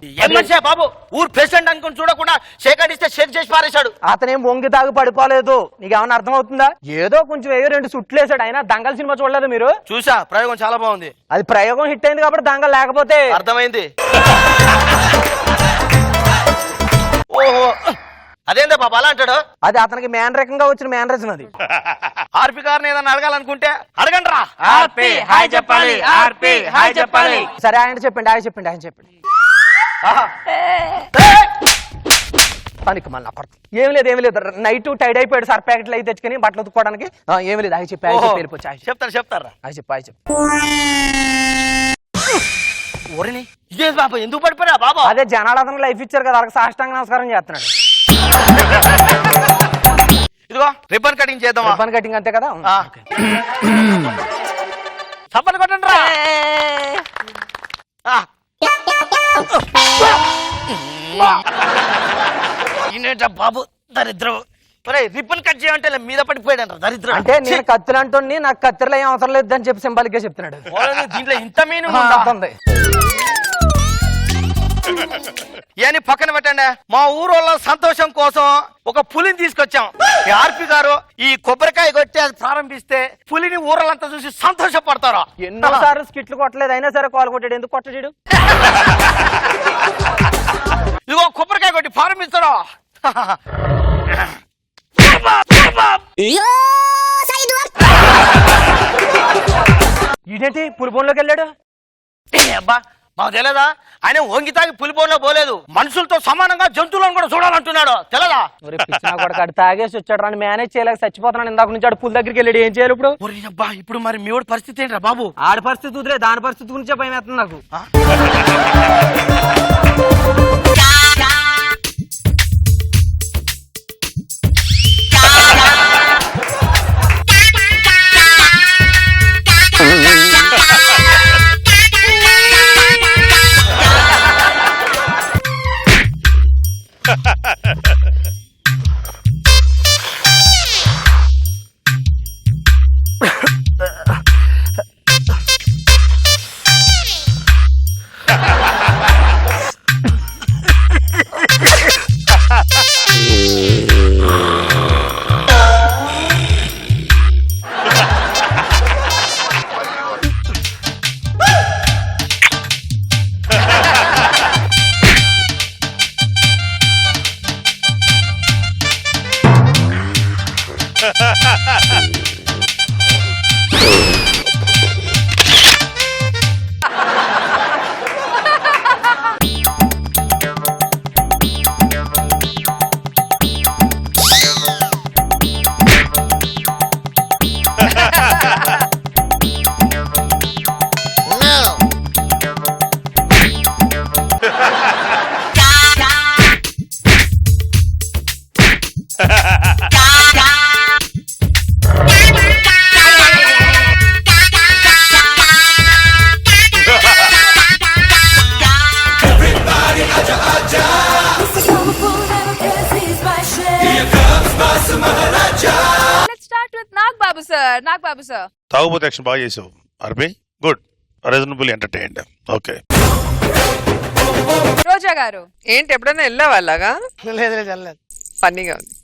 Speaker 13: బాబు ఊరు ప్రెసిడెంట్ అనుకుని చూడకుండా షేక్ ఇస్తే షేక్ చేసి పారేశాడు. అతనేం వంగి తాగి పడిపోలేదు. నీకు ఏమన్నా అర్థం అవుతుందా? ఏదో కొంచెం 2 సుట్లు వేసాడు. అయినా దంగల్ సినిమా చూడలేదు మీరు? చూసా, ప్రయోగం చాలా బాగుంది. అది ప్రయోగం హిట్ అయింది కాబట్టి దంగల్ లేకపోతే అర్థమైంది. ఓహో, అదేందా బాబా అలా అంటాడు? అది అతనికి మ్యాన్ రకంగా వచ్చిన మ్యానరిజం. అది ఆర్పి గారిని ఏదన్నా అడగాలనుకుంటే అడగండి రా. ఆర్పి హాయ్ చెప్పాలి, ఆర్పి హాయ్ చెప్పాలి. సరే ఆయన చెప్పండి, ఆయన చెప్పండి. పనికి మళ్ళీ ఏం లేదు. నైట్ టైడ్ అయిపోయాడు సార్, ప్యాకెట్లు అయితే తెచ్చుకొని బట్టలు ఉతుక్కోవడానికి. ఏమి లేదు, ఆయన చెప్పి చెప్తారా? ఆయన చెప్పు. ఇదే బాబా ఎందుకు పడిపోయా బాబా? అదే జనాలు అతను లైఫ్ ఇచ్చారు కదా, వాళ్ళకి సాష్టాంగ నమస్కారం చేస్తున్నాడు. ఇదిగో రిబ్బన్ కటింగ్ చేద్దాం. రిబ్బన్ కటింగ్ అంతే కదా? చప్పట్లు కొట్టండి రా. బాబు దరిద్రం. రిబ్బన్ కట్ చేయంటే మీద పడిపోయాడు దరిద్రం. అంటే నేను కత్తిరి అంటుంది, నాకు కత్తిరలో ఏం అవసరం లేదు అని చెప్పి సింబాలిక్ గా చెప్తున్నాడు. దీంట్లో ఇంత మీనింగ్ ఉంది. ఇవన్నీ పక్కన పెట్టండి. మా ఊరోళ్ళ సంతోషం కోసం ఒక పులిని తీసుకొచ్చాం. ఈ ఆర్పి గారు ఈ కొబ్బరికాయ కొట్టి అది ప్రారంభిస్తే పులిని ఊరలంతా చూసి సంతోషపడతారు.
Speaker 17: ఎన్నోసార్లు స్కిట్లు కొట్టలేదు, అయినా సరే కాల్ కొట్టాడు. ఎందుకు కొట్టడు?
Speaker 13: ఇదిగో కొబ్బరికాయ కొట్టి ప్రారంభిస్తారా?
Speaker 17: ఇదేంటి పులి బోన్లోకి వెళ్ళాడు?
Speaker 13: అబ్బా మాకు తెలియదా? ఆయన వంగి తాగి పులిపోలో పోలేదు, మనుషులతో సమానంగా జంతువులను కూడా చూడాలంటున్నాడు. తెలదా?
Speaker 17: కొడకాడు తాగేసి వచ్చాడు. రాని మేనేజ్ చేయలేక చచ్చిపోతున్నాను. ఇందాక నుంచి ఆడు పులి దగ్గరికి వెళ్ళాడు. ఏం చేయాలి ఇప్పుడు?
Speaker 13: అబ్బా ఇప్పుడు మరి మీ వాడి పరిస్థితి ఏంట్రా బాబు?
Speaker 17: ఆడి పరిస్థితి వదిలే, దాని పరిస్థితి గురించే భయం వేస్తుంది నాకు.
Speaker 3: నాగబాబు సార్
Speaker 15: తాగుబోతే యాక్షన్ బాగా చేసావు RP. Good, reasonable entertained. Okay
Speaker 3: Roja garu
Speaker 8: ఏంటి ఎప్పుడైనా వెళ్ళావా అలాగా?
Speaker 17: లేదు లేదు వెళ్ళలేదు.
Speaker 8: ఫన్నీగా ఉంది.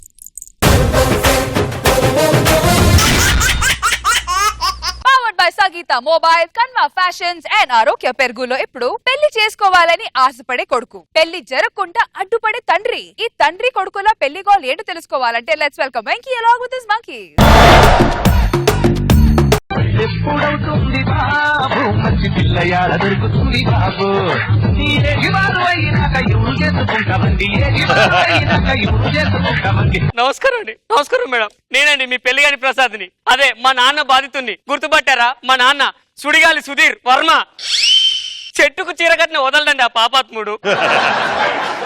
Speaker 3: Powered by Sangeetha mobile, Kanva fashions and Arogya పెరుగులో ఇప్పుడు పెళ్లి చేసుకోవాలని ఆశపడే కొడుకు, పెళ్లి జరగకుండా అడ్డుపడే తండ్రి. ఈ తండ్రి కొడుకుల పెళ్లి గోల్ ఏంటో తెలుసుకోవాలంటే let's welcome Venky along with his monkey.
Speaker 1: ఎప్పుడవుతుంది బాబు మంచి పిల్లయాడ దొరుకుతుంది బాబు,
Speaker 10: నమస్కారం అండి. నమస్కారం మేడం. నేనండి మీ పెళ్లిగాని ప్రసాద్ని. అదే మా నాన్న బాధితుణ్ణి. గుర్తుపట్టారా? మా నాన్న సుడిగాలి సుధీర్ వర్మ. చెట్టుకు చీర కట్టిన వదలడండి ఆ పాపాత్ముడు.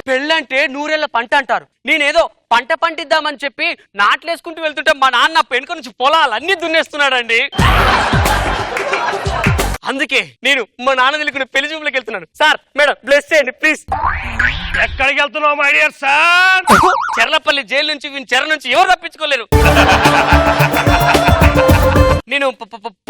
Speaker 10: పెళ్ళంటే నూరేళ్ల పంట అంటారు. నేనేదో పంట పంటిద్దామని చెప్పి నాట్లేసుకుంటూ వెళ్తుంటే మా నాన్న పెనుక నుంచి పొలాలన్నీ దున్నేస్తున్నాడండి. అందుకే నేను మా నాన్న తెలుగుని పెళ్లి చూపులకు వెళ్తున్నాను. సార్ మేడం బ్లెస్ చేయండి ప్లీజ్.
Speaker 9: ఎక్కడికి వెళ్తున్నావు my dear sir?
Speaker 10: Cherlapalli jail నుంచి చెర నుంచి ఎవరు తప్పించుకోలేరు. నేను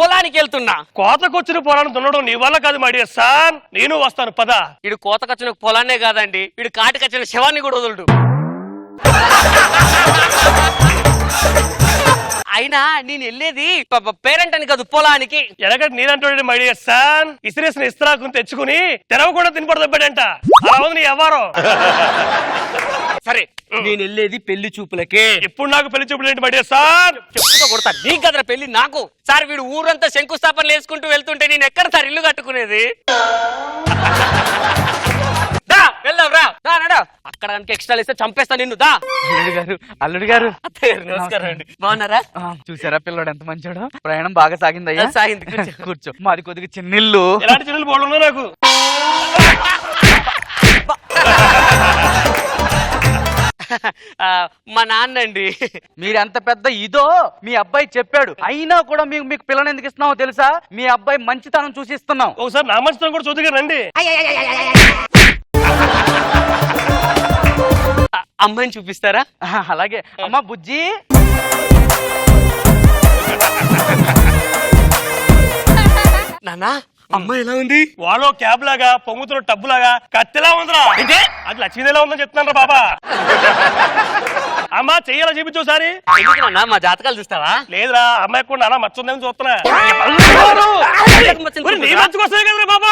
Speaker 10: పొలానికి వెళ్తున్నా.
Speaker 9: కోతకొచ్చిన పొలాన్ని దున్నడం నీ వల్ల కాదు మై డియర్ సార్. నేను వస్తాను పద.
Speaker 10: ఇడు కోతకొచ్చిన పొలాన్నే కాదండి, ఇడు కాటికొచ్చిన శవాన్ని కూడా వదలడు. అయినా నేను వెళ్ళేది పేరెంట్ అని కాదు, పొలానికి.
Speaker 9: ఎనకటి నేనంటాడు మై డియర్ సార్. ఇసిరేసిన ఇస్త్రాకుని తెచ్చుకుని తెరవకుండా తినపడదంట. అలా ఉంది నీ వ్యవహారం.
Speaker 10: సరే నేను వెళ్ళేది పెళ్లి చూపులకే.
Speaker 9: ఇప్పుడు నాకు పెళ్లి చూపులు ఏంటి మై డియర్ సార్?
Speaker 10: చెప్పుతో కొడతా. నీకు కదరా పెళ్లి, నాకు. సార్ వీడు ఊరంతా శంకుస్థాపనలు వేసుకుంటూ వెళ్తుంటే నేను ఎక్కడ సార్ ఇల్లు కట్టుకునేది? వెళ్దాం రా. అక్కడ ఎక్స్ట్రా ఇస్తే చంపేస్తా నిన్ను. దా.
Speaker 12: అల్లుడు గారు
Speaker 10: నమస్కారం అండి. బాగున్నారా?
Speaker 12: చూసారా పిల్లడు ఎంత మంచోడు. ప్రయాణం బాగా సాగిందయ్యా?
Speaker 10: సాగింది.
Speaker 12: కూర్చో. మాది కొద్దిగా చిన్నిల్లు.
Speaker 9: ఎలాంటి చిన్నలు బాగున్నా నాకు?
Speaker 10: మా నాన్న అండి.
Speaker 12: మీరెంత పెద్ద ఇదో మీ అబ్బాయి చెప్పాడు. అయినా కూడా మీకు పిల్లని ఎందుకు ఇస్తున్నామో తెలుసా? మీ అబ్బాయి మంచితనం చూసి ఇస్తున్నాం.
Speaker 9: ఒకసారి నా మంచితనం కూడా చూద్దుగా రండి.
Speaker 10: అమ్మాయిని చూపిస్తారా?
Speaker 12: అలాగే. అమ్మా బుజ్జి.
Speaker 10: నానా అమ్మాయి ఎలా ఉంది? వాళ్ళో క్యాబ్ లాగా పొంగుతున్న టబ్బు లాగా కత్తిలా ఉందిరా. అది లక్ష్మీది ఎలా ఉందని చెప్తున్నారా బాబా. అమ్మా చెయ్యాలా చూపించు ఒకసారి.
Speaker 17: మా జాతకాలు చూస్తావా?
Speaker 10: లేదురా, అమ్మాయి కూడా అలా మచ్చ ఉందని చూస్తున్నా. నీ మచ్చుకొస్తాయి కదరా బాబా.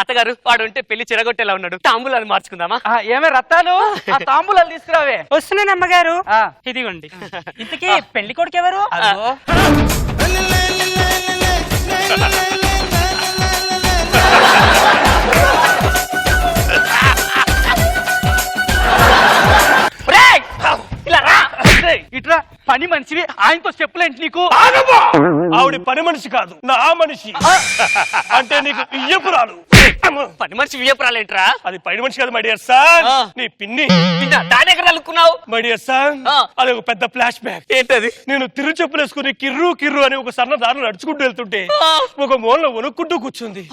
Speaker 17: అత్తగారు వాడు ఉంటే పెళ్లి చిరగొట్టేలా ఉన్నాడు, తాంబూలాలు మార్చుకుందామా?
Speaker 13: ఏమే రత్తాలు, ఆ తాంబూలాలు తీసుకురావే.
Speaker 17: వస్తున్నాను అమ్మగారు.
Speaker 13: ఇదిగోండి. ఇంతకీ పెళ్లి కొడుకు ఎవరు? ఇట్లా పని మనిషివి, ఆయనతో చెప్పులేంటి నీకు?
Speaker 10: ఆవిడ పని మనిషి కాదు, నా మనిషి. అంటే నీకు ఇయ్యపురాలు.
Speaker 17: పని మనిషి వియ్యపురాలేంట్రా?
Speaker 10: అది పని మనిషి కాదు మై డియర్ సన్, నీ పిన్ని.
Speaker 17: దాని ఎక్కడ అనుకున్నావు?
Speaker 10: మై డియర్ సన్, అది ఒక పెద్ద ఫ్లాష్ బ్యాక్.
Speaker 17: ఏంటది?
Speaker 10: నేను తిరు చెప్పులేసుకుని కిర్రు కిర్రు అని ఒక సన్న దారిలో నడుచుకుంటూ వెళ్తుంటే ఒక మూలలో వణుక్కుంటూ కూర్చుంది.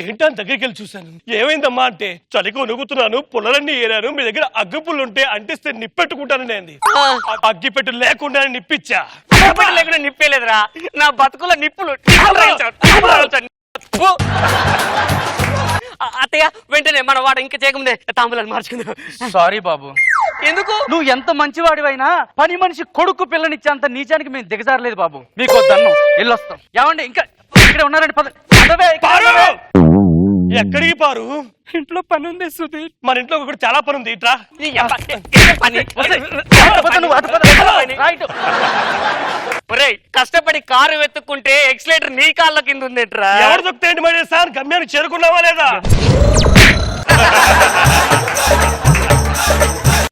Speaker 10: ఏంటని దగ్గరికి వెళ్ళి చూశాను. ఏమైందమ్మా అంటే, చలికి వణుకుతున్నాను, పుల్లలన్నీ ఏరాను, మీ దగ్గర అగ్గి పుల్లు ఉంటే అంటిస్తే నిప్పెట్టుకుంటానని అంది. అగ్గిపెట్టు లేకుండా నిప్పిచ్చా.
Speaker 17: లేకుండా నిప్పేలేదురా, నా బతుకుల నిప్పులు. అత్తయ్య వెంటనే మన వాడు ఇంకా చేయకముందే తాంబూలాలు మార్చుకుందాం.
Speaker 13: సారీ బాబు.
Speaker 17: ఎందుకు?
Speaker 13: నువ్వు ఎంత మంచివాడివైనా పని మనిషి కొడుకు పిల్లనిచ్చేంత నీచానికి మేము దిగజారలేదు బాబు. మీకు దన్నం, వెళ్ళొస్తాం. ఏమండి ఇంకా ఇక్కడే ఉన్నారండి.
Speaker 10: ఎక్కడికి పారు?
Speaker 17: ఇంట్లో పని ఉంది సుధీర్.
Speaker 10: మన ఇంట్లో ఒకటి చాలా పని ఉంది. ఇట్రా.
Speaker 17: కష్టపడి కారు వెతుక్కుంటే ఎక్సిలేటర్ నీ కాళ్ళ కింద ఉందేట్రా?
Speaker 10: ఎవరు దొక్కుతాయండి మరి సార్? గమ్యానికి చేరుకున్నావా లేదా?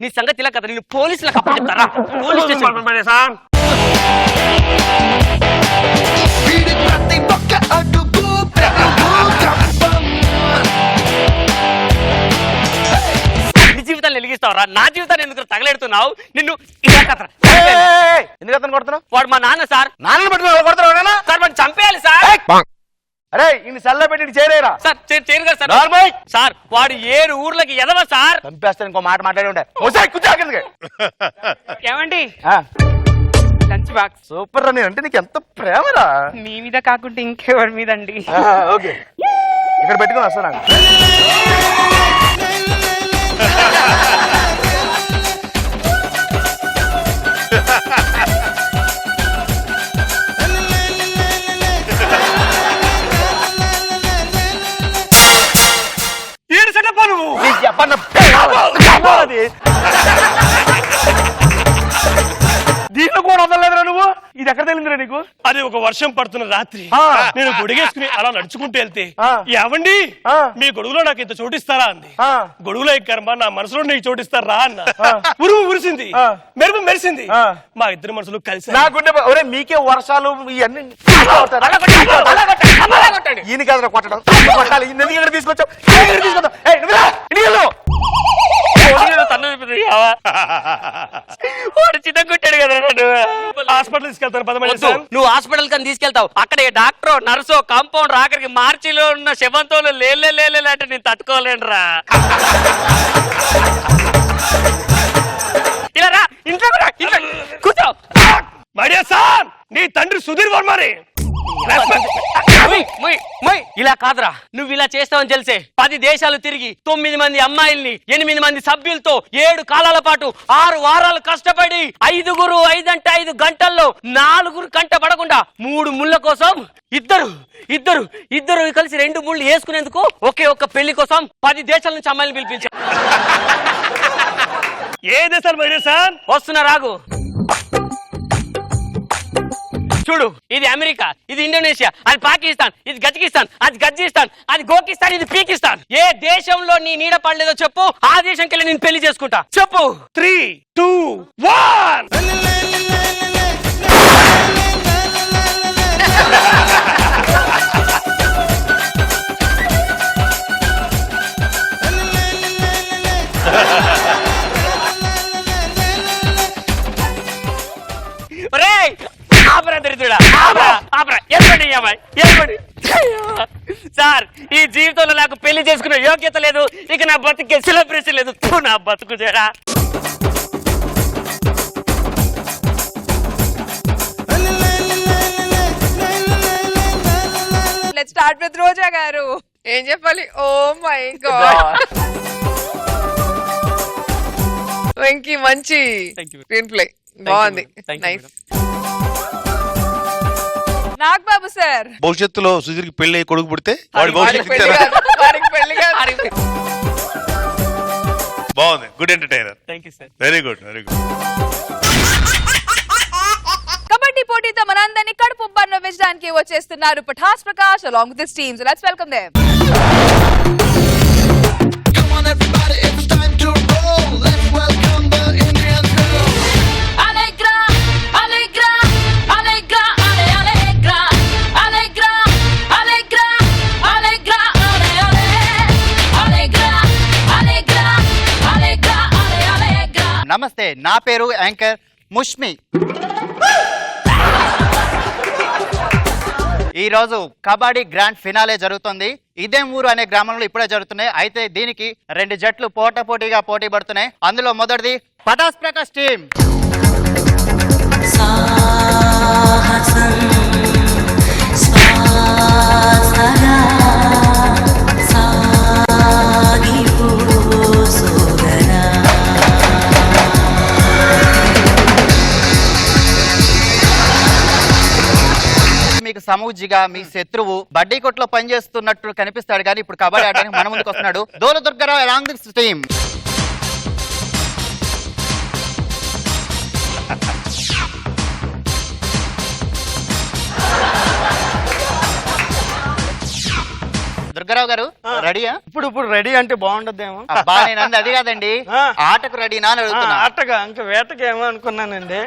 Speaker 17: నీ సంగతి ఇలా కదా, నేను పోలీసులకు అప్పచెప్తారా? పోలీస్ స్టేషన్ మరి సార్. జీవితాన్ని వెలిగిస్తావరా? నా జీవితాన్ని ఎందుకు తగలెడుతున్నావు? నిన్ను
Speaker 12: ఎందుకు అతను కొడుతున్నావు?
Speaker 17: వాడు మా నాన్న సార్.
Speaker 12: నాన్న పట్టుకుని కొడుతున్నావు
Speaker 17: సార్, వాడిని చంపేయాలి సార్.
Speaker 12: అరే ఇన్ని సెల్లో పెట్టి చేరేరా
Speaker 17: సార్. చేయరు కదా సార్. సార్ వాడు 7 ఊర్లకి ఎదవ సార్.
Speaker 12: చంపేస్తాను. ఇంకో మాట మాట్లాడి ఉంటా.
Speaker 17: ఏమండి లంచ్ బాక్స్.
Speaker 12: సూపర్ రా. నేను అంటే నీకు ఎంత ప్రేమరా?
Speaker 17: మీ మీద కాకుండా ఇంకెవరి మీద అండి?
Speaker 12: ఓకే, ఇక్కడ పెట్టుకుని వస్తా. నాకు
Speaker 10: దీంట్లో కూడా వదలలేదురా నువ్వు. ఇది ఎక్కడ తెలియదురా నీకు? అది ఒక వర్షం పడుతున్న రాత్రి నేను గొడుగేసుకుని అలా నడుచుకుంటూ వెళ్తే, ఏవండి మీ గొడుగులో నాకు ఇంత చోటిస్తారా అంది. గొడుగులో ఎక్కరమ్మా, నా మనసులో నీకు చోటిస్తారా అన్న. ఉరుము ఉరిసింది, మెరుపు మెరిసింది. మా ఇద్దరు మనసులు కలిసి
Speaker 12: నాకుంటే మీకే వర్షాలు ఇవన్నీ ఈయన కదా కొట్టడం. కొట్టాలి. ఎందుకు తీసుకొచ్చావు?
Speaker 17: వాడు చిన్నగుట్టాడు కదా.
Speaker 10: హాస్పిటల్ తీసుకెళ్తాను పదమూడు.
Speaker 17: నువ్వు హాస్పిటల్ కని తీసుకెళ్తావు, అక్కడ డాక్టర్ నర్సో కాంపౌండర్ ఆఖరికి మార్చిలో ఉన్న శవంతో లేలేలేలంటే నేను తట్టుకోలేనురా. ఇలా రా, ఇంట్లో కూర్చో.
Speaker 10: నీ తండ్రి సుధీర్ వర్మని.
Speaker 17: ఇలా కాదురా, నువ్వు ఇలా చేస్తావని తెలిసే 10 దేశాలు తిరిగి 9 మంది అమ్మాయిల్ని 8 మంది సభ్యులతో 7 కాలాల పాటు 6 వారాలు కష్టపడి 5 గంటల్లో 4 కంట పడకుండా 3 ముళ్ళ కోసం ఇద్దరు కలిసి 2 ముళ్ళు వేసుకునేందుకు ఒక్క పెళ్లి కోసం 10 దేశాల నుంచి అమ్మాయిని పిలిపించారు.
Speaker 10: ఏ దేశాలు
Speaker 17: వస్తున్నా రాగు. చూడు, ఇది అమెరికా, ఇది ఇండోనేషియా, అది పాకిస్తాన్, ఇది గజకిస్తాన్, అది గజ్జిస్తాన్, అది గోకిస్తాన్, ఇది పీకిస్తాన్. ఏ దేశంలో నీ నీడ పడలేదో చెప్పు, ఆ దేశంకెళ్ళి నేను పెళ్లి చేసుకుంటా. చెప్పు.
Speaker 10: 3, 2, 1.
Speaker 17: సార్, ఈ జీవితంలో నాకు పెళ్లి చేసుకునే యోగ్యత లేదు, ఇక నా బతుకే సెలబ్రేషన్ లేదు. నా బతుకు చేరా.
Speaker 3: విత్ రోజా గారు.
Speaker 8: ఏం చెప్పాలి? Oh my god. వెంకీ మంచి స్క్రీన్ ప్లే బాగుంది. నైస్.
Speaker 3: నాగబాబు సార్.
Speaker 15: భవిష్యత్తులో సుధీర్కి పెళ్లి అయ్యి కొడుకు పుడితే వాడి భవిష్యత్తు బాగుంది. Good entertainer. Very good, very good.
Speaker 3: Kabaddi పోటీతో మనందరినీ కడుపు నవ్వించడానికి వచ్చేస్తున్నారు Pataas Prakash along with his team. So let's welcome them.
Speaker 4: Come on everybody, it's time to roll. Let's welcome the Indian girl.
Speaker 2: Allegra, Allegra, Allegra, Ale, Allegra, Allegra, Allegra, Allegra, Ale, Ale, Allegra, Allegra, Allegra, Ale, Allegra.
Speaker 12: నమస్తే, నా పేరు anchor ముష్మి. ఈ రోజు kabaddi grand finale జరుగుతుంది. ఇదేం ఊరు అనే గ్రామంలో ఇప్పుడే జరుగుతున్నాయి. అయితే దీనికి 2 జట్లు పోటాపోటీగా పోటీ పడుతున్నాయి. అందులో మొదటిది పటాస్ ప్రకాష్ టీం. మీకు సమూజిగా మీ శత్రువు బడ్డీ కొట్లో పనిచేస్తున్నట్టు కనిపిస్తాడు, కానీ ఇప్పుడు కబడ్డీ ఆడడానికి మన ముందుకు వస్తున్నాడు. దోల Durgarao along this team. Durgarao గారు రెడీయా?
Speaker 10: ఇప్పుడు రెడీ అంటే బాగుండదేమో.
Speaker 12: అబ్బా నేను అది కాదండి, ఆటకు రెడీనా అని అడుగుతున్నా.
Speaker 10: ఆటగా ఇంకా వేటకి ఏమో అనుకున్నానండి.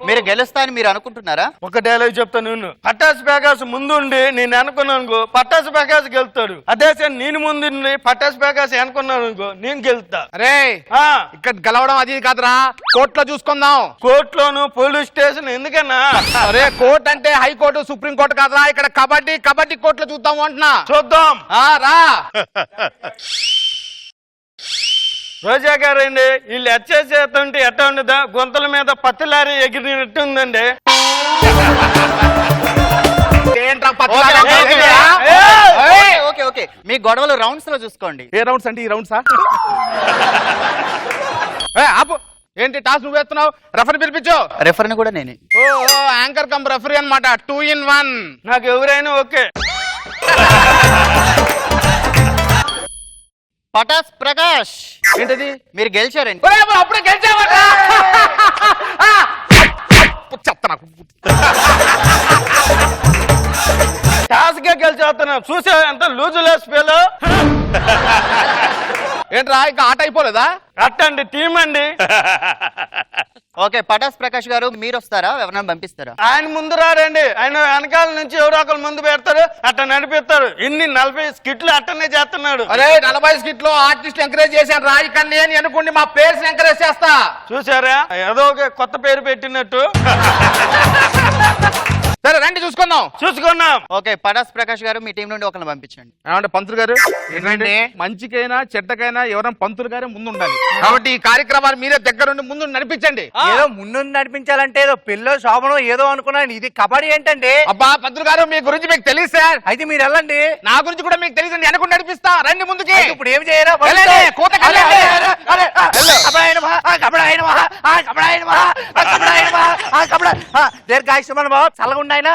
Speaker 12: మీరు గెలుస్తా అని మీరు అనుకుంటున్నారా?
Speaker 10: ఒక డైలాగ్ చెప్తాను నేను. పటాస్ ప్రకాష్ ముందుండి నేను అనుకున్నాను పటాస్ ప్రకాష్ గెలుతాడు. అదే సార్ నేను ముందుండి పటాస్ ప్రకాష్ అనుకున్నాను అనుకో నేను గెలుతా.
Speaker 7: అరే ఇక్కడ గెలవడం అది కాదురా, కోర్టులో చూసుకుందాం.
Speaker 10: కోర్టులోను పోలీస్ స్టేషన్ ఎందుకన్నా?
Speaker 7: అరే కోర్టు అంటే హైకోర్టు సుప్రీం కోర్టు కాదురా, ఇక్కడ కబడ్డీ కోర్టులో చూద్దాం అంటున్నా.
Speaker 10: చూద్దాం
Speaker 7: రా.
Speaker 10: రోజా గారండి వీళ్ళు ఎచ్చేసేస్తుంటే ఎట్లా ఉండదా, గొంతుల మీద పత్తిలారి ఎగిరినట్టుందండి.
Speaker 12: ఓకే ఓకే, మీ గొడవలు రౌండ్స్ లో చూసుకోండి.
Speaker 7: ఏ రౌండ్స్ అంటే ఈ రౌండ్సా? ఆపు. ఏంటి టాస్ నువ్వు వేస్తున్నావు? రెఫరీ పిలిపించు.
Speaker 12: రెఫరీని కూడా నేనే.
Speaker 7: ఓ యాంకర్ కమ్ రెఫరీ అన్నమాట, 2 in 1.
Speaker 10: నాకు ఎవరైనా ఓకే.
Speaker 12: పటాస్ ప్రకాష్
Speaker 7: ఏంటది?
Speaker 12: మీరు గెలిచారండి.
Speaker 7: అప్పుడే గెలిచావట.
Speaker 10: టాస్ గా గెలిచేస్తున్నా చూసా ఎంత లూజు లెస్ పేలో.
Speaker 7: ఏంట్రా ఇంకా ఆట అయిపోలేదా?
Speaker 10: అట్టండి టీం అండి.
Speaker 12: ఓకే పటాస్ ప్రకాష్ గారు మీరు వస్తారా, ఎవరైనా పంపిస్తారా?
Speaker 10: ఆయన ముందు రాడండి, ఆయన వెనకాల నుంచి ఎవరో ఒకరు ముందు పెడతారు, అట్ట నడిపిస్తారు. ఇన్ని 40 స్కిట్లు అట్టనే చేస్తున్నాడు.
Speaker 7: అరే 40 స్కిట్లు ఆర్టిస్ట్ ఎంకరేజ్ చేశాను రా, ఇక్కడ నేను అనుకోండి మా పేర్స్ ఎంకరేజ్ చేస్తా.
Speaker 10: చూసారా ఏదో ఒక కొత్త పేరు పెట్టినట్టు.
Speaker 7: సరే రండి చూసుకుందాం.
Speaker 12: ఓకే పటాస్ ప్రకాష్ గారు మీ టీం నుండి ఒకరిని పంపించండి.
Speaker 7: ఏమంటే పంతులు గారు, ఏంటంటే మంచికైనా చెడ్డకైనా ఎవరైనా పంతులు గారే ముందు ఉండాలి. కాబట్టి ఈ కార్యక్రమాలు మీరే దగ్గరుండి ముందు నడిపించండి.
Speaker 13: ఏదో ముందు నడిపించాలంటే ఏదో పెళ్ళో శోభనో ఏదో అనుకున్నాను, ఇది కబడ్డీ ఏంటండి?
Speaker 7: అబ్బా పంతులు గారు మీ గురించి మీకు తెలియదు సార్.
Speaker 13: అయితే మీరు వెళ్ళండి.
Speaker 7: నా గురించి కూడా మీకు తెలియదు, అనుకుని నడిపిస్తా. రండి ముందుకి.
Speaker 13: ఇప్పుడు ఏం చేయరా? దీర్ఘాయుష్మాన్ బాబు చల్లగుండా ఆయన.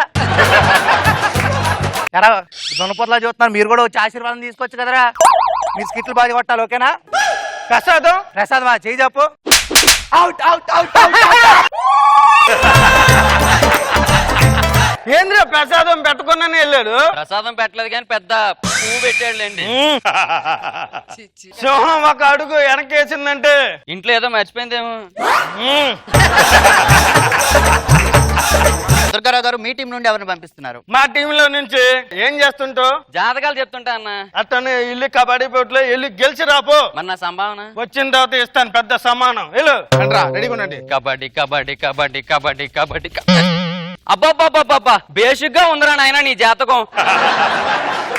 Speaker 13: దొనపొట్లా చూస్తున్నాను, మీరు కూడా వచ్చి ఆశీర్వాదం తీసుకోవచ్చు కదరా. మీరు స్కిట్లు బాగా కొట్టాలి ఓకేనా? ప్రసాదం చేయి చెప్పు. అవుట్ అవుట్ అవుట్
Speaker 10: ఏంద్రా ప్రసాదం పెట్టకుండానే వెళ్ళాడు?
Speaker 17: ప్రసాదం పెట్టలేదు కానీ పెద్ద పువ్వు పెట్టాడులేండి.
Speaker 10: సింహం ఒక అడుగు వెనకేసిందంటే
Speaker 17: ఇంట్లో ఏదో మర్చిపోయిందేమో.
Speaker 12: దుర్గారావు గారు మీ టీం నుండి ఎవరిని పంపిస్తున్నారు?
Speaker 10: మా టీంలో నుంచి ఏం చేస్తుంటావు?
Speaker 17: జాతకాలు చెప్తుంటా అన్న.
Speaker 10: అట్టనే ఇల్లు కబడ్డీ పోటీలో వెళ్ళి గెలిచి రాపో.
Speaker 17: మరి నా సంభావన
Speaker 10: వచ్చిన తర్వాత ఇస్తాను పెద్ద సమానం. వెళ్ళు
Speaker 7: రెడీగా ఉండండి.
Speaker 17: కబడ్డీ కబడ్డీ కబడ్డీ కబడ్డీ కబడ్డీ. అబ్బాబ్బాబ్బా బేసిక్ గా ఉందిరా నాయన నీ జాతకం.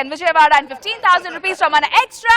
Speaker 3: in Vijayawada and 15,000 rupees from an extra